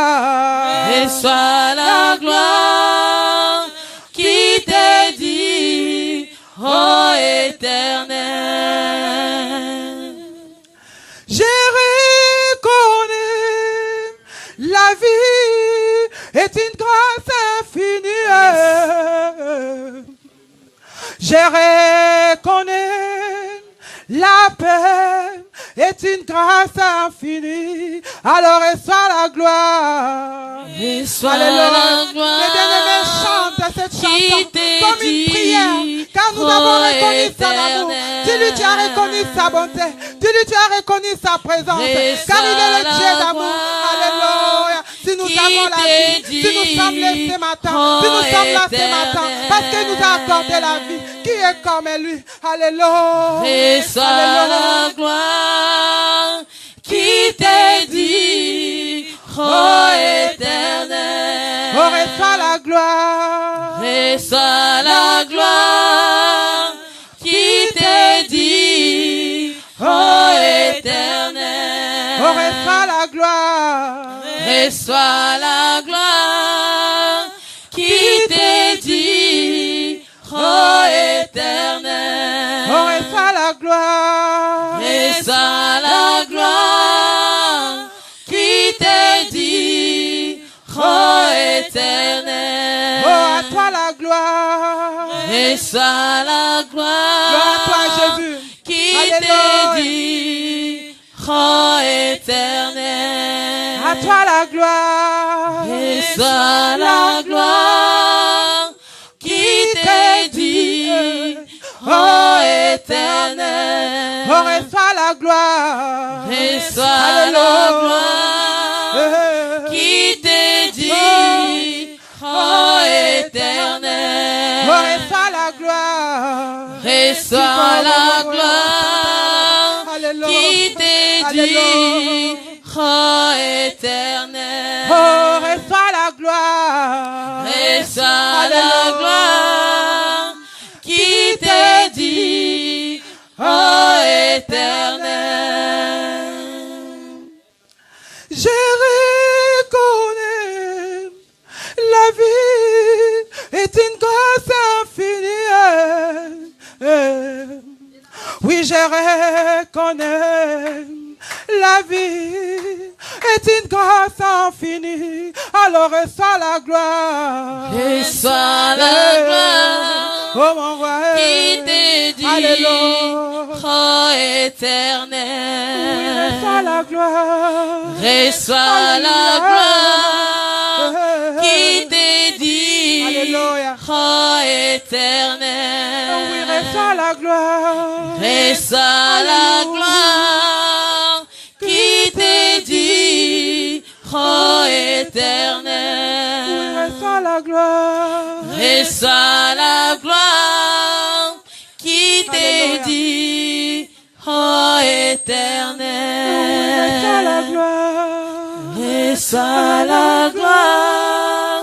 Reçois la gloire qui t'est dit, ô Éternel. J'ai reconnu la vie est une grâce infinie. J'ai reconnu la paix est une grâce infinie. Alors reçois la gloire. Reçois la gloire. Les bien-aimés chantent cette chanson comme une prière, car nous avons reconnu son amour. Dis-lui, tu as reconnu sa bonté. Dis-lui, tu as reconnu sa présence, car il est le Dieu d'amour. Alléluia. Si nous avons la vie, si nous sommes là ce matin, si nous sommes là ce matin, parce qu'il nous a accordé la vie, qui est comme lui. Alléluia. Reçois la gloire qui t'est dit, ô Éternel. Oh, reçois la gloire. Reçois la gloire qui t'est dit, ô Éternel. Oh, reçois la gloire. Reçois la gloire qui t'est dit, ô Éternel. Oh, reçois la gloire. Reçois la gloire qui t'est dit, ô Éternel. Oh, à toi la gloire. Reçois la gloire. Gloire à toi, Jésus. Qui Alléluia. t'est dit, ô Éternel. À toi la gloire. Reçois la gloire qui t'est dit, ô Éternel. Oh, reçois la gloire. Reçois la gloire qui t'est dit, ô Éternel. Oh, reçois la gloire. Reçois la gloire Alléluia. qui t'est dit, ô Éternel. Oh, reçois la gloire. Reçois la gloire qui t'est dit, ô Éternel. J'ai reconnu la vie est une grâce infinie. Oui, j'ai reconnu la vie est une grâce infinie. Alors reçois la gloire. Reçois la gloire Oh mon roi. qui t'est dit, Alléluia. ô Éternel. Oui, reçois la gloire. Reçois la gloire qui t'est dit, Alléluia. ô Éternel. Oui, reçois la gloire. Reçois la gloire qui t'est dit, ô Éternel. Oui, reçois la gloire. Reçois la gloire qui t'est dit, ô Éternel. Reçois la gloire. Reçois la gloire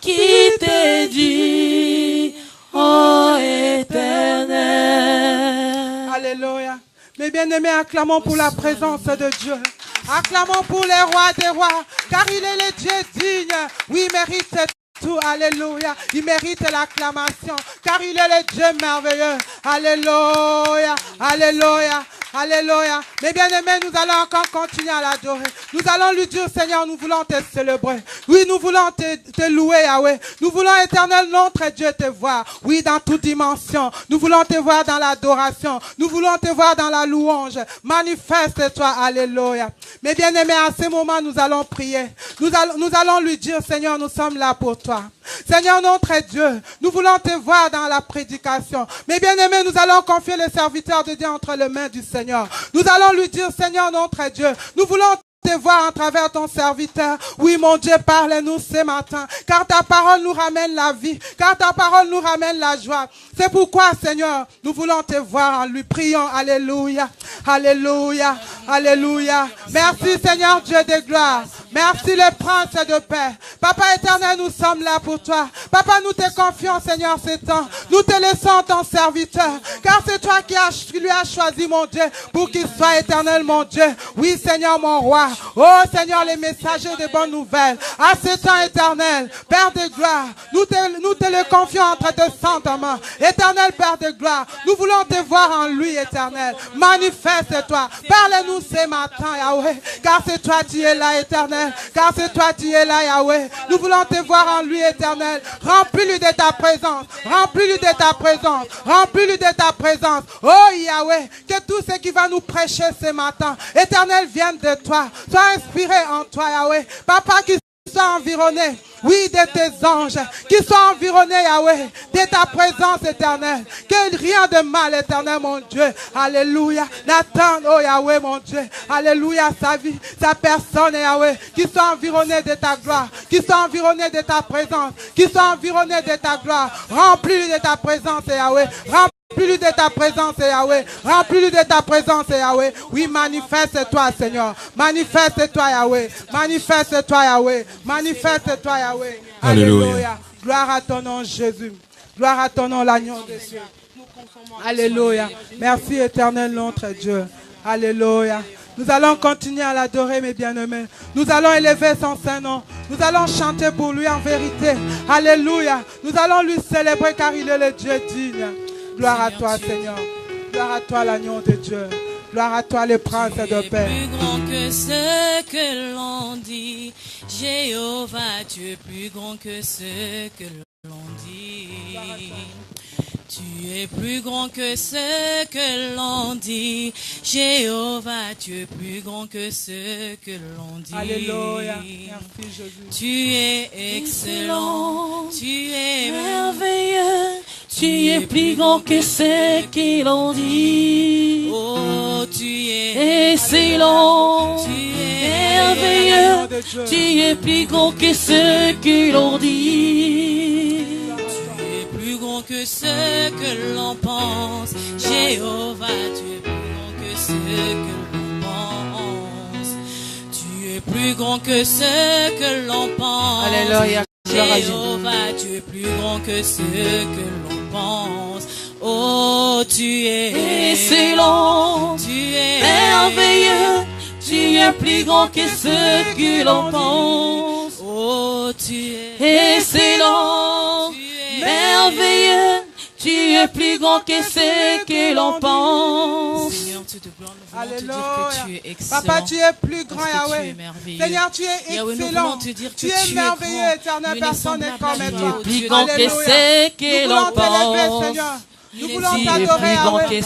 qui t'est dit, ô Éternel. Alléluia. Mes bien-aimés, acclamons pour la présence de Dieu. Acclamons pour les rois des rois, car il est le Dieu digne. Oui, il mérite tout. Alléluia. Il mérite l'acclamation, car il est le Dieu merveilleux. Alléluia. Alléluia. Alléluia. Mes bien-aimés, nous allons encore continuer à l'adorer. Nous allons lui dire, Seigneur, nous voulons te célébrer. Oui, nous voulons te louer, Yahweh. Nous voulons, éternel, notre Dieu, te voir. Oui, dans toute dimension. Nous voulons te voir dans l'adoration. Nous voulons te voir dans la louange. Manifeste-toi. Alléluia. Mes bien-aimés, à ce moment, nous allons prier. Nous allons lui dire, Seigneur, nous sommes là pour toi. Seigneur, notre Dieu, nous voulons te voir dans la prédication. Mes bien-aimés, nous allons confier le serviteur de Dieu entre les mains du Seigneur. Nous allons lui dire, Seigneur, notre Dieu, nous voulons te voir à travers ton serviteur. Oui, mon Dieu, parle-nous ce matin, car ta parole nous ramène la vie, car ta parole nous ramène la joie. C'est pourquoi, Seigneur, nous voulons te voir en lui. Prions. Alléluia. Alléluia. Alléluia. Merci, Seigneur Dieu de gloire. Merci, le Prince de paix. Papa éternel, nous sommes là pour toi. Papa, nous te confions, Seigneur, ces temps. Nous te laissons ton serviteur, car c'est toi qui lui as choisi, mon Dieu, pour qu'il soit éternel, mon Dieu. Oui, Seigneur, mon roi. Oh, Seigneur, les messagers de bonnes nouvelles. À ce temps éternel, Père de gloire, nous te le confions entre tes saintes mains. Éternel Père de gloire, nous voulons te voir en lui, éternel. Manifeste-toi. Parle-nous ce matin, Yahweh, car c'est toi qui es là, éternel. Car c'est toi qui es là, Yahweh. Nous voulons te voir en lui, éternel. Remplis-lui de ta présence. Remplis-lui de ta présence. Remplis-lui de ta présence. Oh, Yahweh, que tout ce qui va nous prêcher ce matin, éternel, vienne de toi. Sois inspiré en toi, Yahweh. Papa, qui soit environné, oui, de tes anges, qui soient environnés, Yahweh, de ta présence éternelle, que rien de mal, éternel, mon Dieu, alléluia, n'attende, oh Yahweh, mon Dieu, alléluia, sa vie, sa personne, Yahweh, qui soit environné de ta gloire, qui soit environné de ta présence, qui soit environné de ta gloire, remplis de ta présence, Yahweh, remplis-le de ta présence, Yahweh. Remplis-le de ta présence, Yahweh. Oui, manifeste-toi, Seigneur. Manifeste-toi, Yahweh. Manifeste-toi, Yahweh. Manifeste-toi, Yahweh. Alléluia. Gloire à ton nom, Jésus. Gloire à ton nom, l'agneau de Dieu. Alléluia. Merci, éternel, notre Dieu. Alléluia. Nous allons continuer à l'adorer, mes bien-aimés. Nous allons élever son saint nom. Nous allons chanter pour lui en vérité. Alléluia. Nous allons lui célébrer car il est le Dieu digne. Gloire à toi, Seigneur. Gloire à toi, l'agneau de Dieu. Gloire à toi, le prince de paix. Tu es plus grand que ce que l'on dit. Jéhovah, tu es plus grand que ce que l'on dit. Tu es plus grand que ce que l'on dit. Jéhovah, tu es plus grand que ce que l'on dit. Alléluia. Merci, Jésus. Tu es excellent. Tu es merveilleux. Tu es plus grand que ce que l'on dit. Oh, tu es excellent. Tu es merveilleux. Tu es plus grand que ce que l'on dit. Tu es plus grand que ce que l'on pense. Jéhovah, tu es plus grand que ce que l'on pense. Tu es plus grand que ce que l'on pense. Alléluia. Jéhovah, tu es plus grand que ce que l'on pense. Oh, tu es excellent, tu es merveilleux, tu es plus grand que ce que l'on pense. Oh, tu es excellent, merveilleux, tu es plus grand que ce que l'on pense. Seigneur, tu te gloires, nous voulons te dire que tu es excellent. Papa, tu es plus grand, Yahweh. Seigneur, tu es excellent. Tu es merveilleux, éternel, personne n'est comme toi. Tu es plus grand que ce que l'on pense. Seigneur. Nous voulons t'adorer, Yahweh.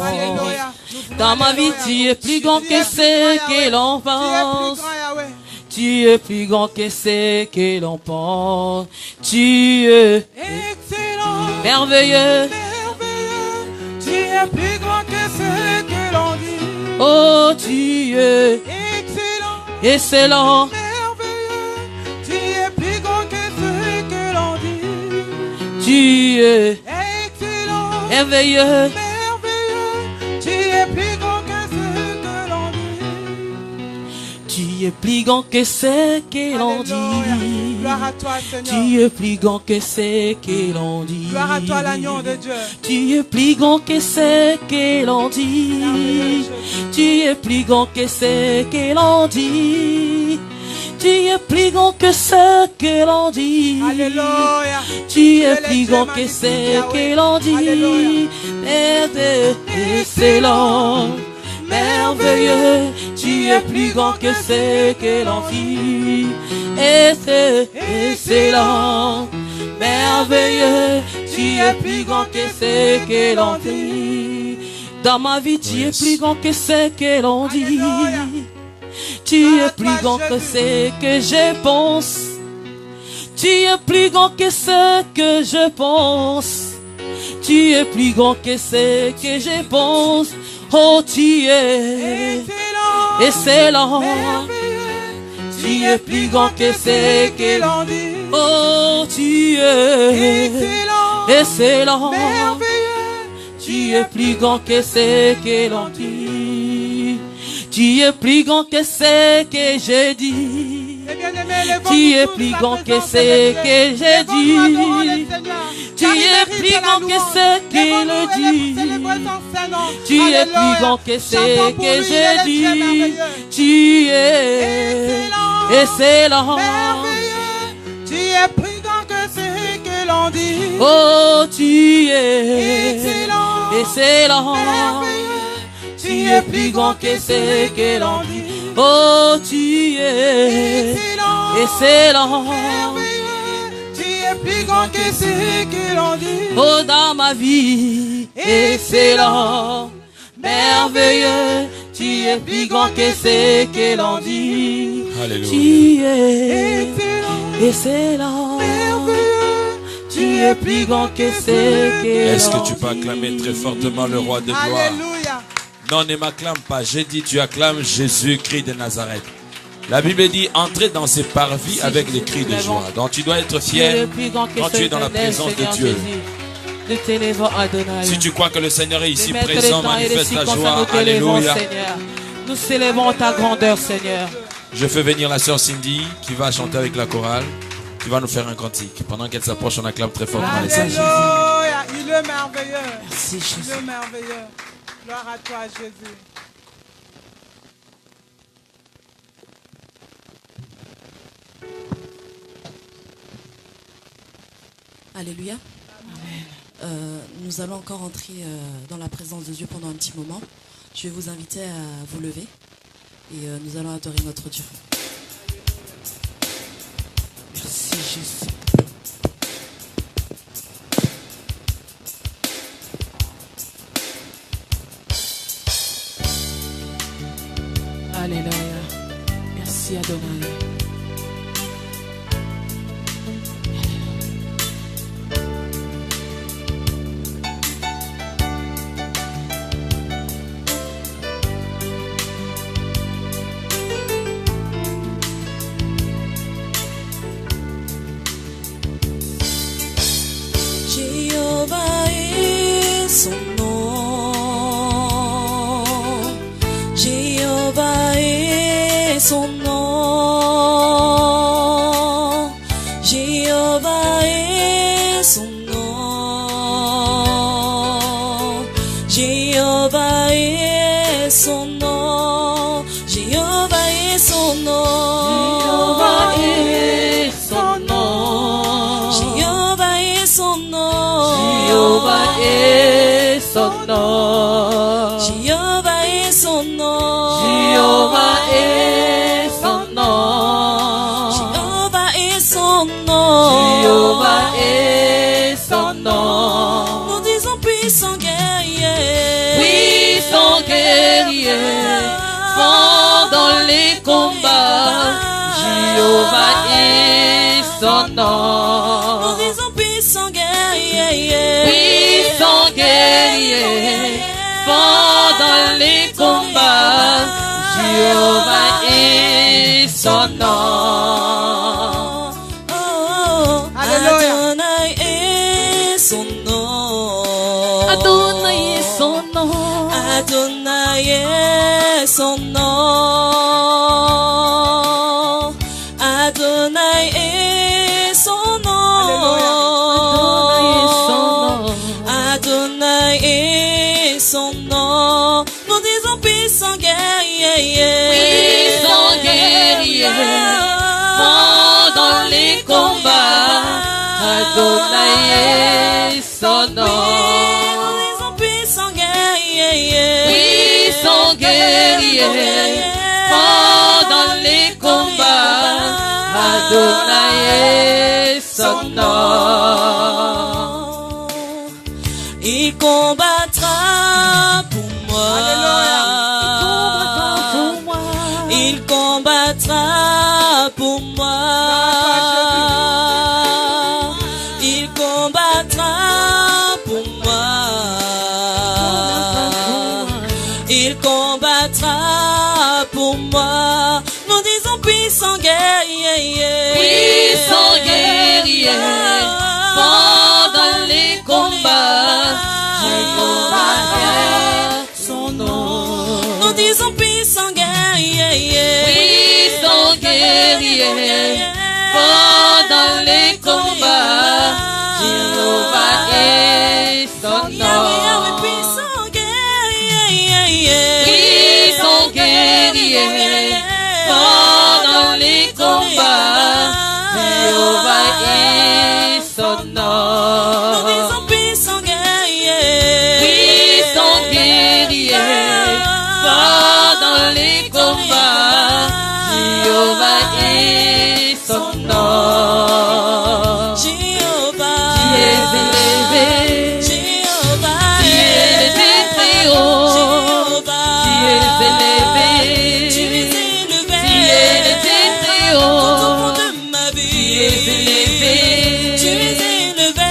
Alléluia. Dans ma vie, tu es plus grand que ce que l'on pense. Tu es plus grand que ce que l'on pense. Tu es excellent, merveilleux. Tu es plus grand que ce que l'on dit. Oh, tu es excellent, merveilleux. Tu es plus grand que ce que l'on dit. Tu es excellent, merveilleux. Merveilleux. Tu es plus grand que ce que l'on dit. Tu es plus grand que ce que l'on dit. Gloire à toi, Seigneur. Tu es plus grand que ce que l'on dit. Gloire à toi, l'agneau de Dieu. Tu es plus grand que ce que l'on dit. Tu es plus grand que ce que l'on dit. Tu es plus grand que ce que l'on dit. Alléluia. Tu es plus grand que ce que l'on dit. Père excellent, merveilleux. Tu es plus grand que ce que l'on dit. Excellent, merveilleux. Tu es plus grand que ce que l'on dit. Dans ma vie, tu es plus grand que ce que l'on dit. Tu es plus grand que ce que je pense. Tu es plus grand que ce que je pense. Tu es plus grand que ce que je pense. Oh, tu es excellent. Tu es plus grand que ce que l'on dit. Oh, tu es excellent. Tu es plus grand que ce que l'on dit. Tu es plus grand que ce que j'ai dit. Tu es plus grand que ce que j'ai dit. Tu es plus grand que ce qu'il dit. Tu es plus grand que ce que j'ai dit. Tu es excellent. Tu es plus grand que ce que l'on dit. Oh, tu es excellent. Tu es plus grand que ce que l'on dit. Oh, tu es excellent. Tu es plus grand que ce que l'on dit. Oh, dans ma vie, excellent, merveilleux. Tu es plus grand que ce que l'on dit. Alléluia. Tu es excellent, merveilleux. Tu es plus grand que ce que l'on dit. Est-ce que tu peux acclamer très fortement le roi de gloire? Alléluia. Non, ne m'acclame pas. J'ai dit, tu acclames Jésus-Christ de Nazareth. La Bible dit, entrez dans ses parvis avec des cris de joie. Donc tu dois être fier quand tu es dans la présence de Dieu. Si tu crois que le Seigneur est ici présent, manifeste ta joie. Alléluia. Nous célébrons ta grandeur, Seigneur. Je fais venir la sœur Cindy qui va chanter avec la chorale. Qui va nous faire un cantique. Pendant qu'elle s'approche, on acclame très fortement les saints. Alléluia. Il est merveilleux. Merci, Jésus. Il est merveilleux. Gloire à toi, Jésus. Alléluia. Amen. Nous allons encore entrer dans la présence de Dieu pendant un petit moment. Je vais vous inviter à vous lever et nous allons adorer notre Dieu. Merci, Jésus. Alléluia. Merci, Adonai. Jéhovah est son nom. Jéhovah est son nom. Jéhovah est son nom. Jéhovah est son nom. Jéhovah est son nom. Jéhovah est son nom. Jéhovah est son nom. Jéhovah est son nom. Jéhovah est son nom. Jéhovah est son nom. Jéhovah est son nom. Jéhovah est son nom. Nous disons puissant guerrier. Puissant guerrier, fort dans les combats. Jéhovah est son nom. Nous disons puissant guerrier. Puissant guerrier, fort dans les combats. Jéhovah est son nom. Alléluia. Adonai est son nom. Adonai est son nom. Adonai est son nom. Adonai est son nom. Adonai est son nom. Nous disons puissant guerrier. Puissant guerrier, fort dans les combats. Adonai est son nom. Nous disons puissant guerrier. Puissant guerrier, fort dans les combats. Adonai est son nom. Il combattra pour moi. Il combattra pour moi. Il combattra pour moi. Il combattra pour moi. Nous disons puissant guerrier. Puissant guerrier, fort dans les combats. Jéhovah est son nom. Nous disons puissant guerrier. guerrier. Pendant les combats, Jéhovah est son nom. Puissant guerrier. Pendant les combats, Jéhovah est son nom. Puissant guerrier. Pendant les combats, Jéhovah est son nom. Jéhovah, tu es élevé. Jéhovah, tu es très haut. Jéhovah, tu es élevé. Tu es élevé. Tu es très haut. Tout au fond de ma vie. Tu es élevé. Tu es élevé.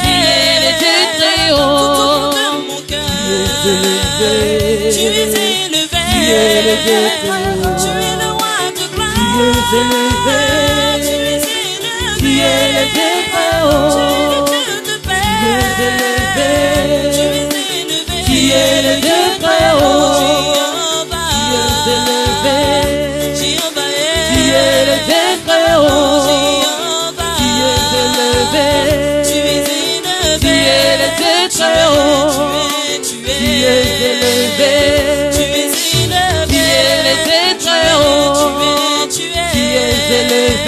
Tu es très haut. Tout au fond de mon cœur. Tu es élevé. Tu es élevé. Tu es élevé. Tu es le roi de gloire. Tu es élevé. Tu es élevé très haut. Tu es élevé. Tu es élevé très haut. Tu es élevé. Tu es élevé très haut. Tu es élevé. Tu es élevé très haut. Tu es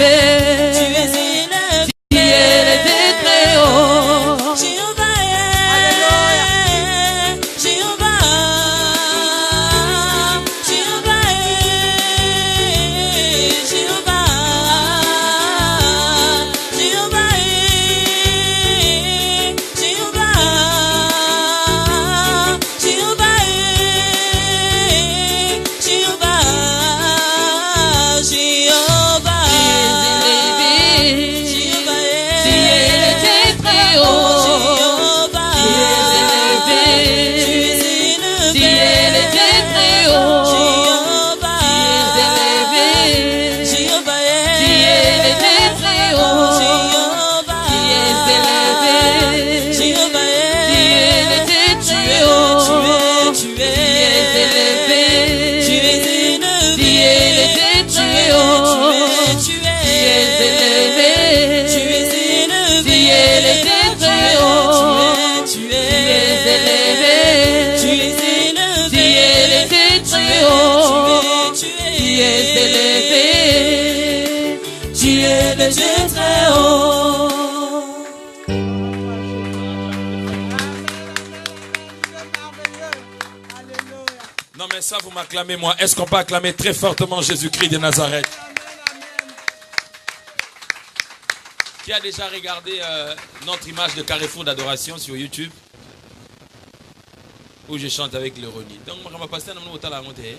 élevé. Tu es élevé très haut. Tu es élevé. Non mais ça vous m'acclamez moi. Est-ce qu'on peut acclamer très fortement Jésus-Christ de Nazareth? Qui a déjà regardé notre image de carrefour d'adoration sur YouTube? Où je chante avec le Roni. Donc on va passer à la montée.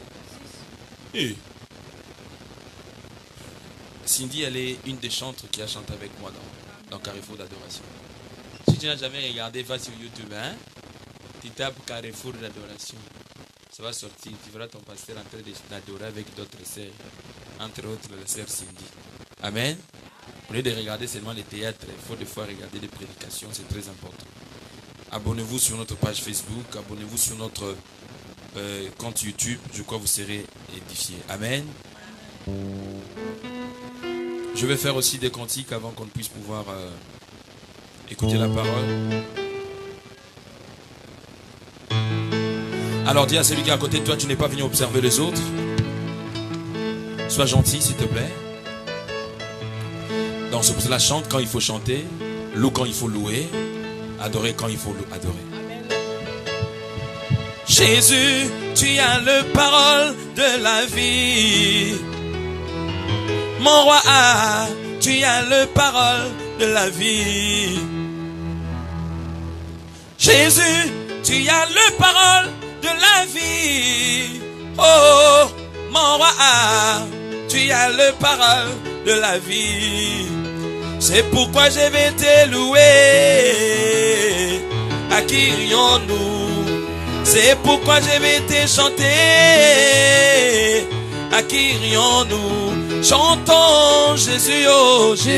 Cindy, elle est une des chantres qui a chanté avec moi dans Carrefour d'adoration. Si tu n'as jamais regardé, va sur YouTube, hein? Tu tapes Carrefour d'adoration. Ça va sortir, tu verras ton pasteur en train d'adorer avec d'autres sœurs, entre autres la sœur Cindy. Amen. Au lieu de regarder seulement les théâtres, il faut des fois regarder les prédications, c'est très important. Abonnez-vous sur notre page Facebook, abonnez-vous sur notre compte YouTube, je crois que vous serez édifiés. Amen. Je vais faire aussi des cantiques avant qu'on puisse pouvoir écouter la parole. Alors dis à celui qui est à côté de toi, tu n'es pas venu observer les autres. Sois gentil s'il te plaît. Donc c'est pour cela, chante quand il faut chanter, loue quand il faut louer, adorer quand il faut adorer. Jésus, tu as le parole de la vie. Mon roi, tu as le parole de la vie. Jésus, tu as le parole de la vie. Oh, mon roi, tu as le parole de la vie. C'est pourquoi je vais te louer. À qui rions-nous? C'est pourquoi je vais te chanter. À qui rions-nous? Chantons Jésus, oh Jésus.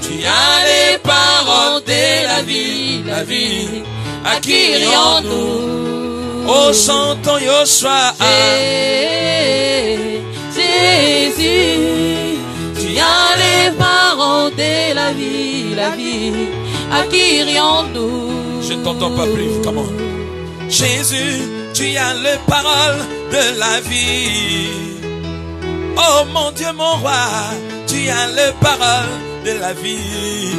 Tu as les paroles de la vie, la vie. À qui rions-nous? Oh, chantons Yoshua. la vie. À qui irions-nous? Je ne t'entends pas plus, comment? Jésus, tu as les paroles de la vie. Oh mon Dieu, mon roi, tu as les paroles de la vie.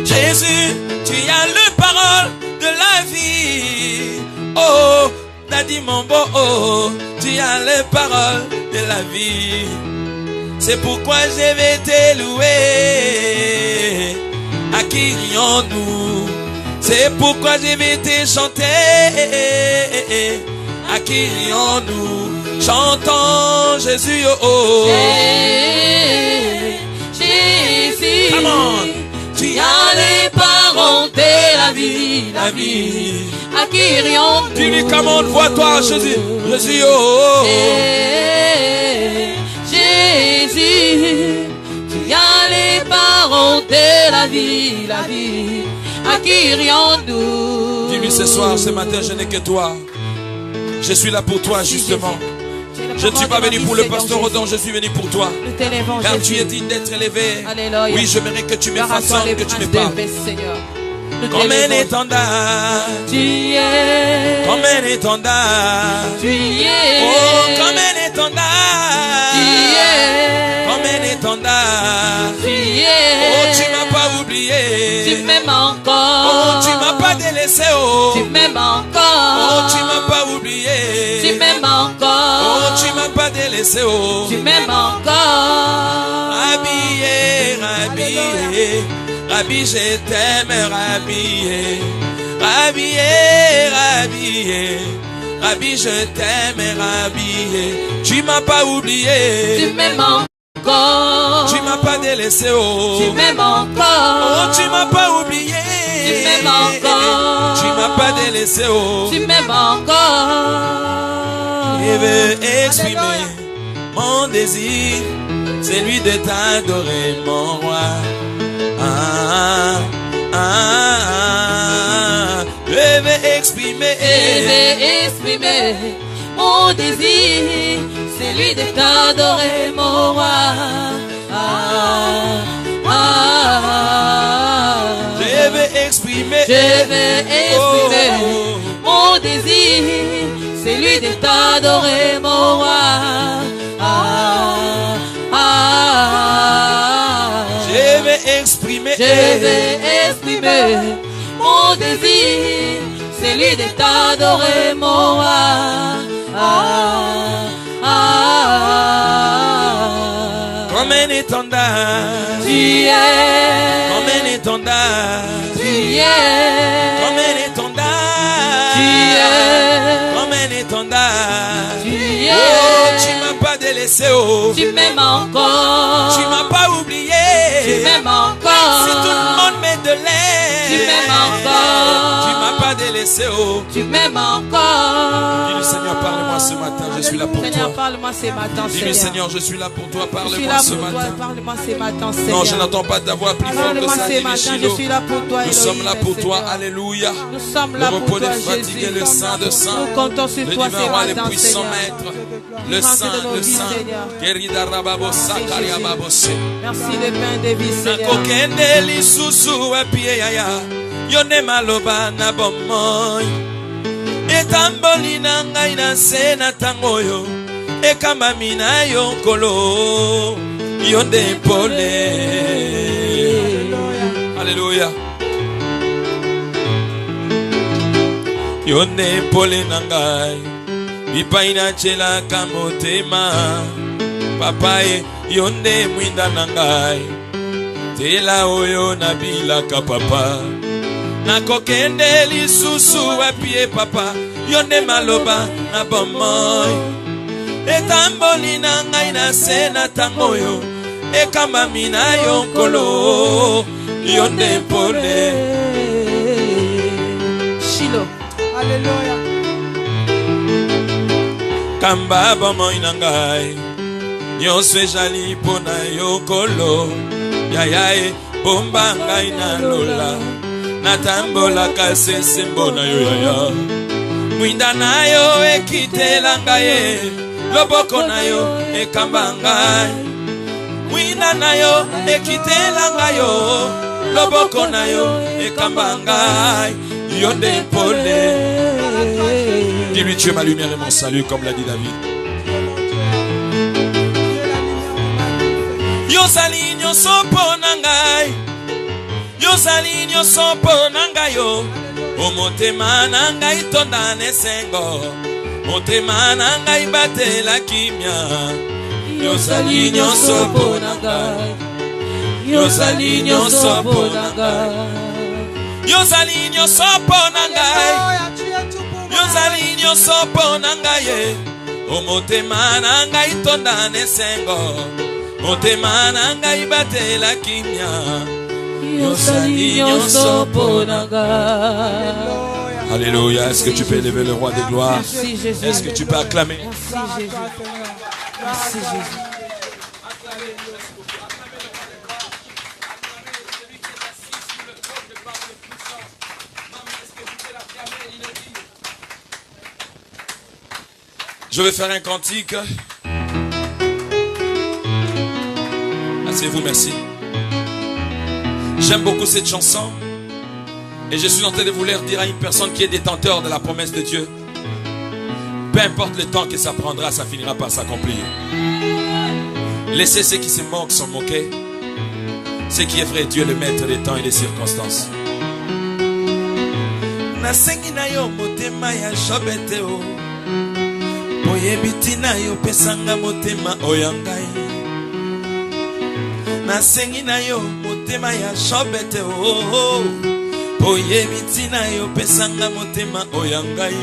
Jésus, tu as les paroles de la vie. Oh, Daddy mon beau, oh, tu as les paroles de la vie. C'est pourquoi je vais te louer. À qui irions-nous? C'est pourquoi je vais te chanter. À qui irions-nous? Chantons Jésus, oh, oh. Jésus, Come on. tu as les paroles de la vie, la vie. À qui irions-nous? Dis-lui, come on, vois-toi, Jésus, Jésus, oh, oh. Jésus, tu as les paroles de la vie, la vie. À qui irions-nous? Dis-lui ce soir, ce matin, je n'ai que toi. Je suis là pour toi, justement. Je ne suis pas venu pour le pasteur Rodon, je suis venu pour toi. Car tu es digne d'être élevé. Alléluia. Oui, je mérite que tu me façonnes, que tu me parles. Comme un étendard, tu es. comme un étendard, Tu es. oh, comme un étendard, Tu es. comme un étendard. Tu es. Oh, tu m'as pas oublié. Tu m'aimes Oh, encore. tu m'as pas délaissé. Oh, Tu m'aimes oh, encore. tu m'as pas oublié. Tu m'aimes Oh, encore. tu m'as pas délaissé. Oh, Tu m'aimes encore. Rabbi, Rabbi, Rabbi, je t'aime, Rabbi, Rabbi, Rabbi, Rabbi, je t'aime, Rabbi. Tu m'as pas oublié. Tu m'aimes encore. Tu m'as pas délaissé. Oh, Tu m'aimes oh, encore. tu m'as pas oublié. Tu m'aimes encore. Tu m'as pas délaissé. Oh, Tu m'aimes encore. je veux exprimer mon désir, celui de t'adorer, mon roi. Ah, ah, ah, je vais exprimer. Je vais exprimer mon désir, celui de t'adorer, mon roi. Ah, ah, ah. Je vais exprimer. Je vais exprimer mon désir, celui de t'adorer, mon roi. Ah, ah, ah. Je vais exprimer. Je vais exprimer mon désir, celui de t'adorer, mon roi. Ah, ah, ah. Comme un étendard. Tu es. Comme un étendard. Tu es. Comme un étendard. Tu es. Comme un étendard. Tu es. Oh, tu m'as pas délaissé. Oh, Tu m'aimes encore. tu m'as pas oublié. Tu m'aimes encore. Si tout le monde met de l'air. Tu m'aimes encore. Tu m'as pas délaissé. Oh, Tu m'aimes encore. dis-le Seigneur, parle-moi ce matin. Je suis là pour Seigneur, toi. parle-moi ce matin, Dis-le Seigneur. Seigneur, je suis là pour toi. Je suis Parle-moi là ce pour toi. matin. Parle-moi ce matin, Seigneur. Non, je n'entends pas ta voix plus forte que Parle-moi ça. ce Dis-le, matin. Je Shiloh. suis là pour toi, Nous sommes là Elohim, pour toi. Seigneur. Alléluia. Nous sommes Le là repos pour toi, des fatigués, Jésus. le saint de saint. Nous comptons sur Le toi divin ce roi, le matin, puissant Seigneur. maître. Le Grâce saint, de nos le vies, saint. Seigneur. Kerida rababo sakaria babose. Merci le pain de vie, Seigneur. Nakokende lisusu apie yaya. Yone maloba na bomoi. Etamboli na ngai na se na tangoyo. Ekamba mina yonkolo. Yonde pole. Alléluia. Yonde pole na ngai. Bipai na chela kamotema. Papaye yonde mwinda na ngai. Tela oyo na bilaka papa. Nakokende lisusu apie papa. Yonde maloba na bomoi. Etamboli na ngai na se na tangoyo. Ekamba mina yonkolo. Yonde pole. Shiloh. Alléluia. Kamba bomoi na ngai. Nyonso ezali pona yokolo. Yayae bomba ngai na lola. Natambolaka sesembo na yo yaya. Mwinda na yo ekitela ngai. Loboko na yo ekamba ngai. Wina na yo ekitelanga yo, loboko na yo ekambanga yo dépolé. Dis-lui, tu es ma lumière et mon salut, comme l'a dit David. Yozali nyonso pona ngai, yozali nyonso pona ngai yo. O motema na ngai tonda nesengo, motema na ngai batela kimia. Yozali nyonso pona ngai, yozali nyonso pona ngai, yozali nyonso pona ngai, yozali nyonso pona ngai. O motema na ngai tonda nesengo, motema na ngai batela kimia. Alléluia. Est-ce que tu peux élever le roi des gloires? Est-ce que tu peux acclamer? Merci Jésus. Merci Jésus. Je vais faire un cantique. Asseyez-vous, merci. J'aime beaucoup cette chanson. Et je suis en train de vouloir dire à une personne qui est détenteur de la promesse de Dieu. Peu importe le temps que ça prendra, ça finira par s'accomplir. Laissez ceux qui se moquent s'en moquer. Ce qui est vrai, Dieu le maître des temps et des circonstances. Nasengi na yo motema ya shobete o. Boyebiti na yo pesanga motema oyangai. Nasengi na yo motema ya shobete o. Boyebiti na yo pesanga motema oyangai.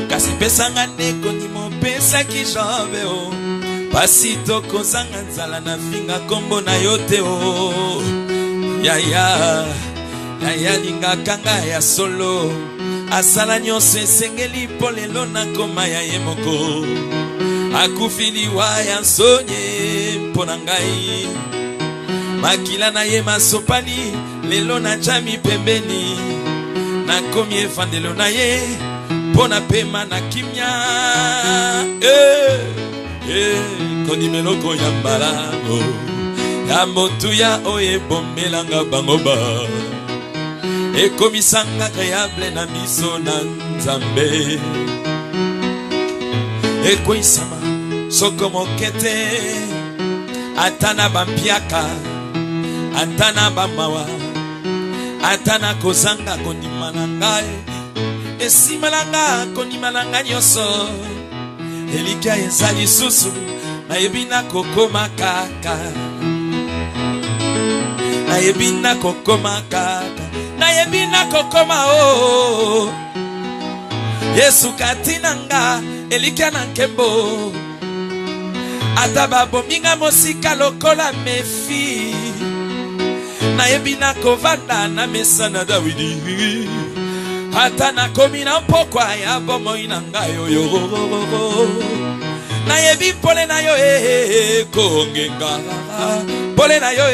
Kasi pesanga neko ni mo pesa ki jobe o. Pasito kozanga nzala na finga kombo na yo te o. Ya linga kanga ya solo. Asala nyonso esengeli po lelo na koma ya ye moko. Akufili wa ya nsonye mpo na ngai. Makila na ye masopani lelo na jami pembeni. Nakomi efandelo na ye mpo na pema na kimia. Koni meloko ya mbala ya motu ya oye bomelanga bangoba. Ekomisanga agréable na miso na Nzambe. Ekoisama soko mokete. Atana bampiaka, atana bamawa, atana kozanga konimalanga. Esimalanga konimalanga nyoso. Elikia ezali susu na yebina kokoma kaka. Na yebina kokoma kaka. Na yebina kokoma o. Yesu katinanga elikia na nkembo. Ataba bominga mosika lokola mefi. Na yebina kovanda na mesa na Dawidi. Hata na komi na mpokwa ya bomo inanga yo. Na yebi pole na yo kongenga. Pole na yo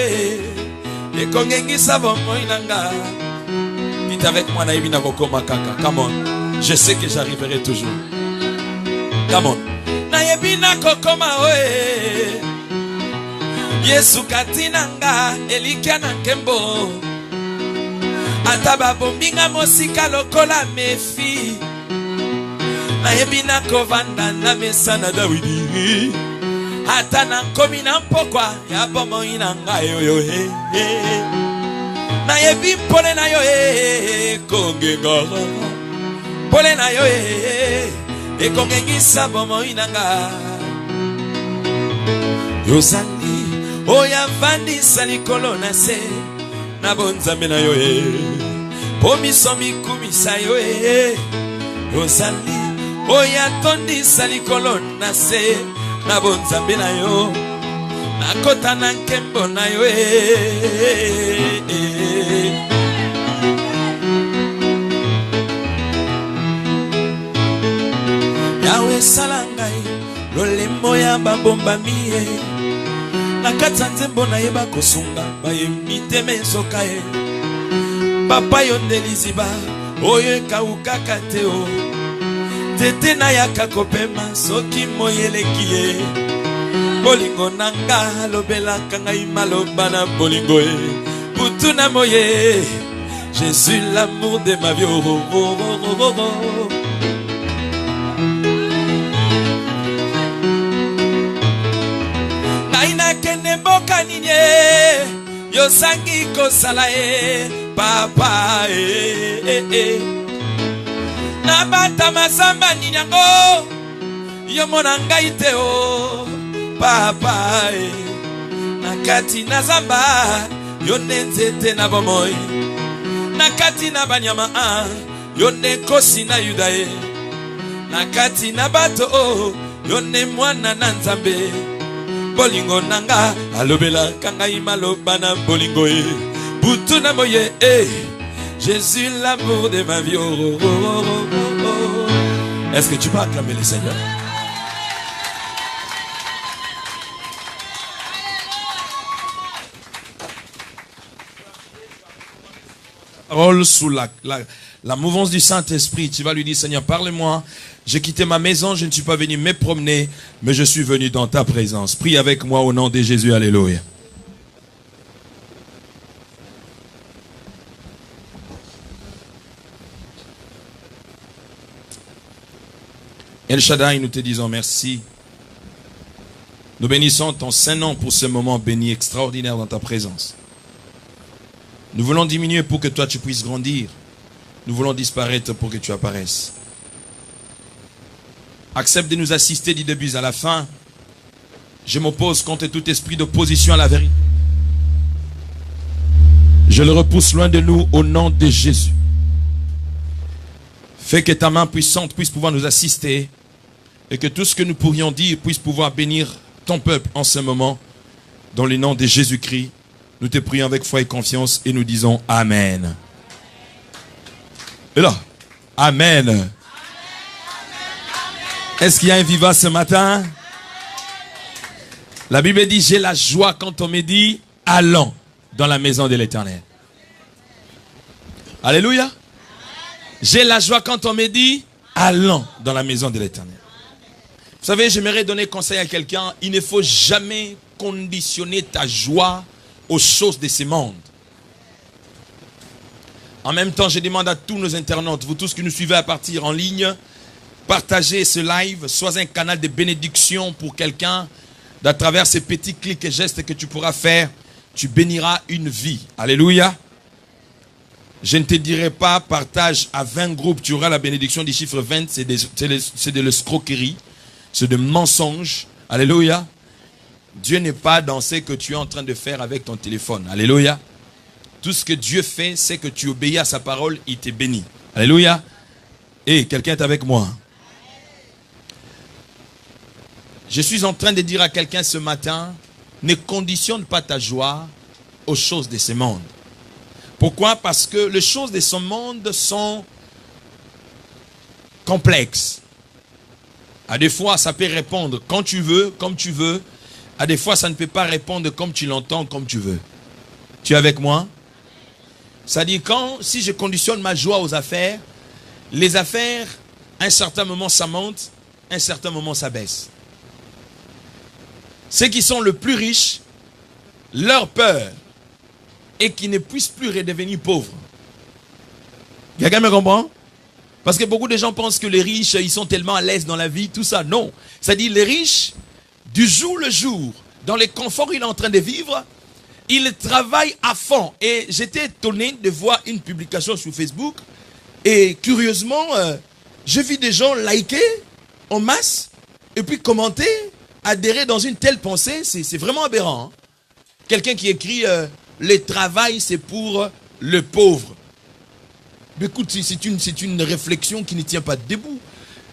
kongengisa bomo inanga. Dites avec moi, Naïbina Kokoma Kaka. Come on. Je sais que j'arriverai toujours. Come on. Naïbina Kokoma oe. Yesu katinanga elikia na nkembo. Ataba bombinga mosika lokola mefi. Naïbina kovanda na mesa na Dawidi. Hata na nkomi na mpokwa ya bomo inanga yo na yebi pole na yo kongenga. Pole na yo kongengisa bomo inanga. Yozali oya vandi salikolo na se. Na bonzambe na yo pomiso mikumisa yo Yozali oya tondi salikolo na se. Na bonzambe na yo nakota na nkembo na yo Yawe salangai lolemo ya babomba miye. Nakata nzembo na ye bakosunga bayembi te mesoka ye. Papa yondeliziba oyo ekawukaka te o. Tete na yaka kopema soki moyeleki ye. Bolingo nanga lobela kangai maloba na bolingo e. Butuna moye. Jésus l'amour de ma vie. Oh, oh, oh, oh, oh, oh. Naina kene boka ninye. Yo sangi kosala e. Papa e. Nabata masamba ninyango. Yo monanga ite o. Papa nakati na zamba yo nenzete na bomoi nakati na banyama yo ne kosi na yuda nakati na bato yo ne mwana na nzambe bolingo nanga alobela kanga imaloba na bolingo butu na moye Jésus l'amour de ma vie. Oh, oh, oh, oh, oh. Est-ce que tu peux acclamer le Seigneur? Parole sous la mouvance du Saint-Esprit. Tu vas lui dire, Seigneur, parle-moi. J'ai quitté ma maison, je ne suis pas venu me promener, mais je suis venu dans ta présence. Prie avec moi au nom de Jésus. Alléluia. El Shaddai, nous te disons merci. Nous bénissons ton Saint-Nom pour ce moment béni extraordinaire dans ta présence. Nous voulons diminuer pour que toi tu puisses grandir. Nous voulons disparaître pour que tu apparaisses. Accepte de nous assister du début à la fin. Je m'oppose contre tout esprit d'opposition à la vérité. Je le repousse loin de nous au nom de Jésus. Fais que ta main puissante puisse pouvoir nous assister et que tout ce que nous pourrions dire puisse pouvoir bénir ton peuple en ce moment. Dans le nom de Jésus-Christ, nous te prions avec foi et confiance et nous disons Amen. Et là, Amen. Est-ce qu'il y a un vivant ce matin? La Bible dit, j'ai la joie quand on me dit, allons dans la maison de l'Éternel. Alléluia. J'ai la joie quand on me dit, allons dans la maison de l'Éternel. Vous savez, j'aimerais donner conseil à quelqu'un, il ne faut jamais conditionner ta joie aux choses de ce monde. En même temps, je demande à tous nos internautes, vous tous qui nous suivez à partir en ligne, partagez ce live, sois un canal de bénédiction pour quelqu'un. À travers ces petits clics et gestes que tu pourras faire, tu béniras une vie. Alléluia. Je ne te dirai pas, partage à 20 groupes, tu auras la bénédiction du chiffre 20, c'est de l'escroquerie, c'est de mensonge. Alléluia. Dieu n'est pas dans ce que tu es en train de faire avec ton téléphone. Alléluia. Tout ce que Dieu fait, c'est que tu obéis à sa parole, il te bénit. Alléluia. Et quelqu'un est avec moi. Je suis en train de dire à quelqu'un ce matin, ne conditionne pas ta joie aux choses de ce monde. Pourquoi? Parce que les choses de ce monde sont complexes. À des fois, ça peut répondre quand tu veux, comme tu veux. À des fois, ça ne peut pas répondre comme tu l'entends, comme tu veux. Tu es avec moi? C'est-à-dire, si je conditionne ma joie aux affaires, les affaires, à un certain moment, ça monte, à un certain moment, ça baisse. Ceux qui sont le plus riches, leur peur est qu'ils ne puissent plus redevenir pauvres. Quelqu'un me comprend? Parce que beaucoup de gens pensent que les riches, ils sont tellement à l'aise dans la vie, tout ça. Non. C'est-à-dire, les riches, du jour le jour, dans les conforts qu'il est en train de vivre, ils travaillent à fond. Et j'étais étonné de voir une publication sur Facebook. Et curieusement, j'ai vu des gens liker en masse et puis commenter, adhérer dans une telle pensée. C'est vraiment aberrant. Hein? Quelqu'un qui écrit le travail, c'est pour le pauvre. Mais écoute, c'est une réflexion qui ne tient pas debout.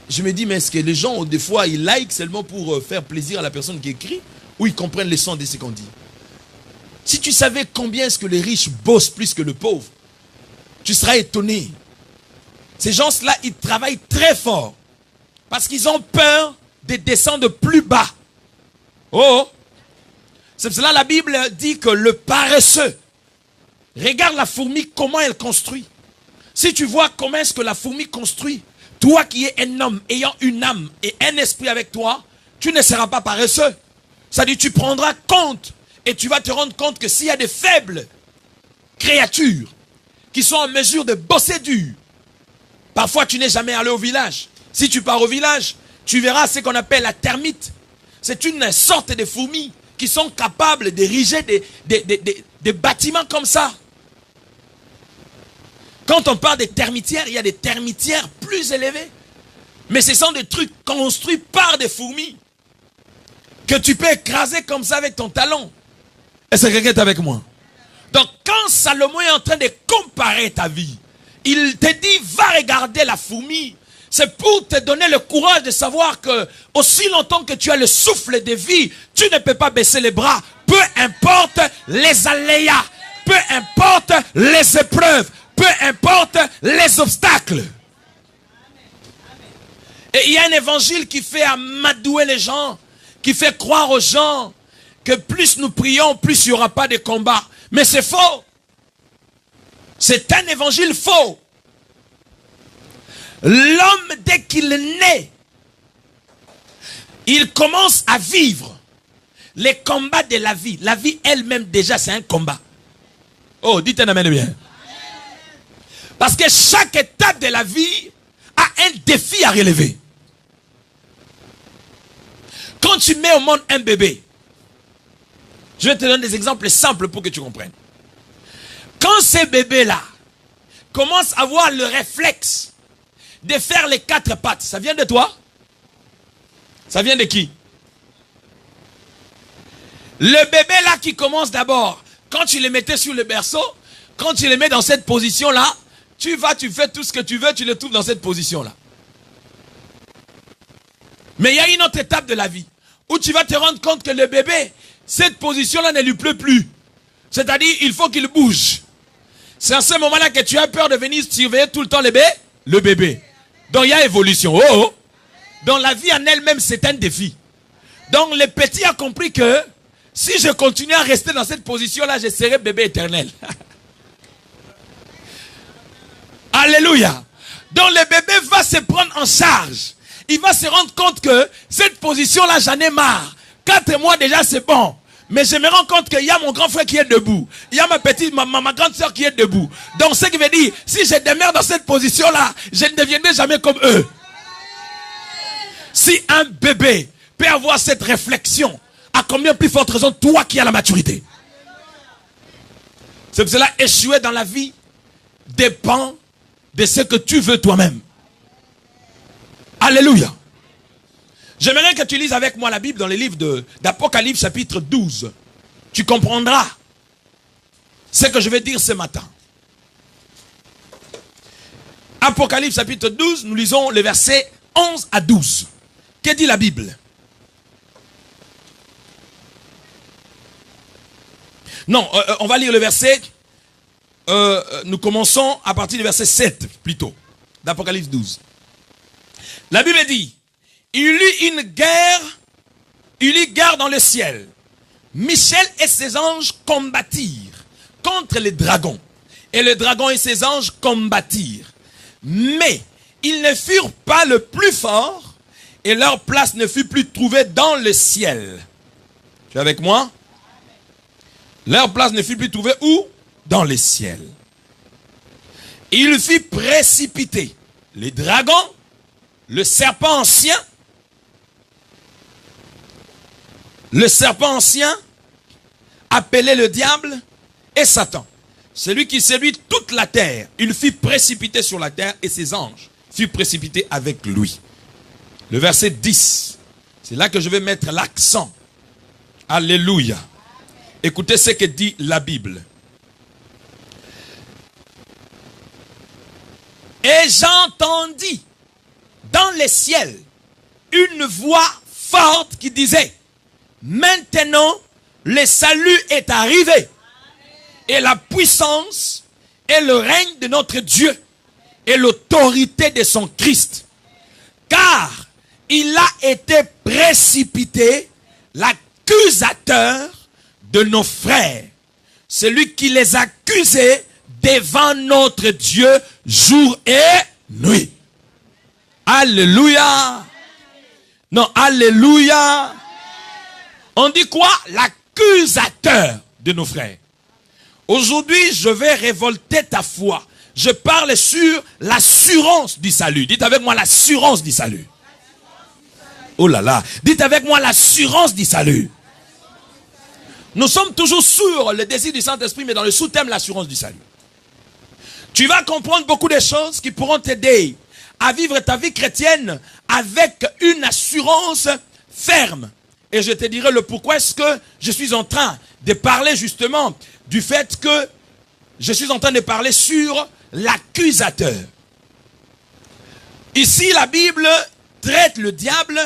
Je me dis, mais est-ce que les gens, des fois, ils like seulement pour faire plaisir à la personne qui écrit, ou ils comprennent le sens de ce qu'on dit? Si tu savais combien est-ce que les riches bossent plus que le pauvre, tu seras étonné. Ces gens-là, ils travaillent très fort parce qu'ils ont peur de descendre plus bas. Oh! C'est pour cela la Bible dit que le paresseux, regarde la fourmi, comment elle construit. Si tu vois comment est-ce que la fourmi construit, toi qui es un homme ayant une âme et un esprit avec toi, tu ne seras pas paresseux. Ça dit, tu prendras compte et tu vas te rendre compte que s'il y a des faibles créatures qui sont en mesure de bosser dur, parfois tu n'es jamais allé au village. Si tu pars au village, tu verras ce qu'on appelle la termite. C'est une sorte de fourmis qui sont capables d'ériger des bâtiments comme ça. Quand on parle des termitières, il y a des termitières plus élevées. Mais ce sont des trucs construits par des fourmis que tu peux écraser comme ça avec ton talon. Est-ce que quelqu'un est avec moi? Donc quand Salomon est en train de comparer ta vie, il te dit, va regarder la fourmi. C'est pour te donner le courage de savoir que aussi longtemps que tu as le souffle de vie, tu ne peux pas baisser les bras. Peu importe les aléas, peu importe les épreuves, peu importe les obstacles. Et il y a un évangile qui fait amadouer les gens, qui fait croire aux gens que plus nous prions, plus il n'y aura pas de combat. Mais c'est faux. C'est un évangile faux. L'homme, dès qu'il naît, il commence à vivre les combats de la vie. La vie elle-même déjà c'est un combat. Oh, dites un amen bien. Parce que chaque étape de la vie a un défi à relever. Quand tu mets au monde un bébé, je vais te donner des exemples simples pour que tu comprennes. Quand ces bébés-là commencent à avoir le réflexe de faire les 4 pattes, ça vient de toi? Ça vient de qui? Le bébé là qui commence d'abord, quand tu le mettais sur le berceau, quand tu le mets dans cette position-là, tu fais tout ce que tu veux, tu le trouves dans cette position-là. Mais il y a une autre étape de la vie où tu vas te rendre compte que le bébé, cette position-là ne lui plaît plus. C'est-à-dire, il faut qu'il bouge. C'est à ce moment-là que tu as peur de venir surveiller tout le temps le bébé. Donc il y a évolution. Oh, oh. Donc la vie en elle-même, c'est un défi. Donc le petit a compris que si je continue à rester dans cette position-là, je serai bébé éternel. Alléluia. Donc le bébé va se prendre en charge. Il va se rendre compte que cette position-là, j'en ai marre. 4 mois déjà, c'est bon. Mais je me rends compte qu'il y a mon grand frère qui est debout. Il y a ma grande soeur qui est debout. Donc ce qui veut dire, si je demeure dans cette position-là, je ne deviendrai jamais comme eux. Si un bébé peut avoir cette réflexion, à combien plus forte raison toi qui as la maturité? C'est pour cela échouer dans la vie dépend de ce que tu veux toi-même. Alléluia. J'aimerais que tu lises avec moi la Bible dans les livres d'Apocalypse chapitre 12. Tu comprendras ce que je vais dire ce matin. Apocalypse chapitre 12, nous lisons les versets 11 à 12. Que dit la Bible? Non, on va lire le verset. Nous commençons à partir du verset 7 plutôt, d'Apocalypse 12. La Bible dit, il eut guerre dans le ciel. Michel et ses anges combattirent contre les dragons. Et le dragon et ses anges combattirent. Mais ils ne furent pas le plus fort et leur place ne fut plus trouvée dans le ciel. Tu es avec moi? Leur place ne fut plus trouvée où? Dans le ciel. Il fut précipité. Les dragons, le serpent ancien, appelé le diable et Satan, celui qui séduit toute la terre, il fut précipité sur la terre et ses anges furent précipités avec lui. Le verset 10, c'est là que je vais mettre l'accent. Alléluia. Écoutez ce que dit la Bible. Et j'entendis dans les ciels une voix forte qui disait, maintenant le salut est arrivé et la puissance et le règne de notre Dieu et l'autorité de son Christ, car il a été précipité l'accusateur de nos frères, celui qui les accusait devant notre Dieu jour et nuit. Alléluia. Non, alléluia. On dit quoi? L'accusateur de nos frères. Aujourd'hui, je vais révolter ta foi. Je parle sur l'assurance du salut. Dites avec moi l'assurance du salut. Oh là là. Dites avec moi l'assurance du salut. Nous sommes toujours sur le désir du Saint-Esprit, mais dans le sous-thème, l'assurance du salut. Tu vas comprendre beaucoup de choses qui pourront t'aider à vivre ta vie chrétienne avec une assurance ferme. Et je te dirai le pourquoi est-ce que je suis en train de parler justement du fait que je suis en train de parler sur l'accusateur. Ici, la Bible traite le diable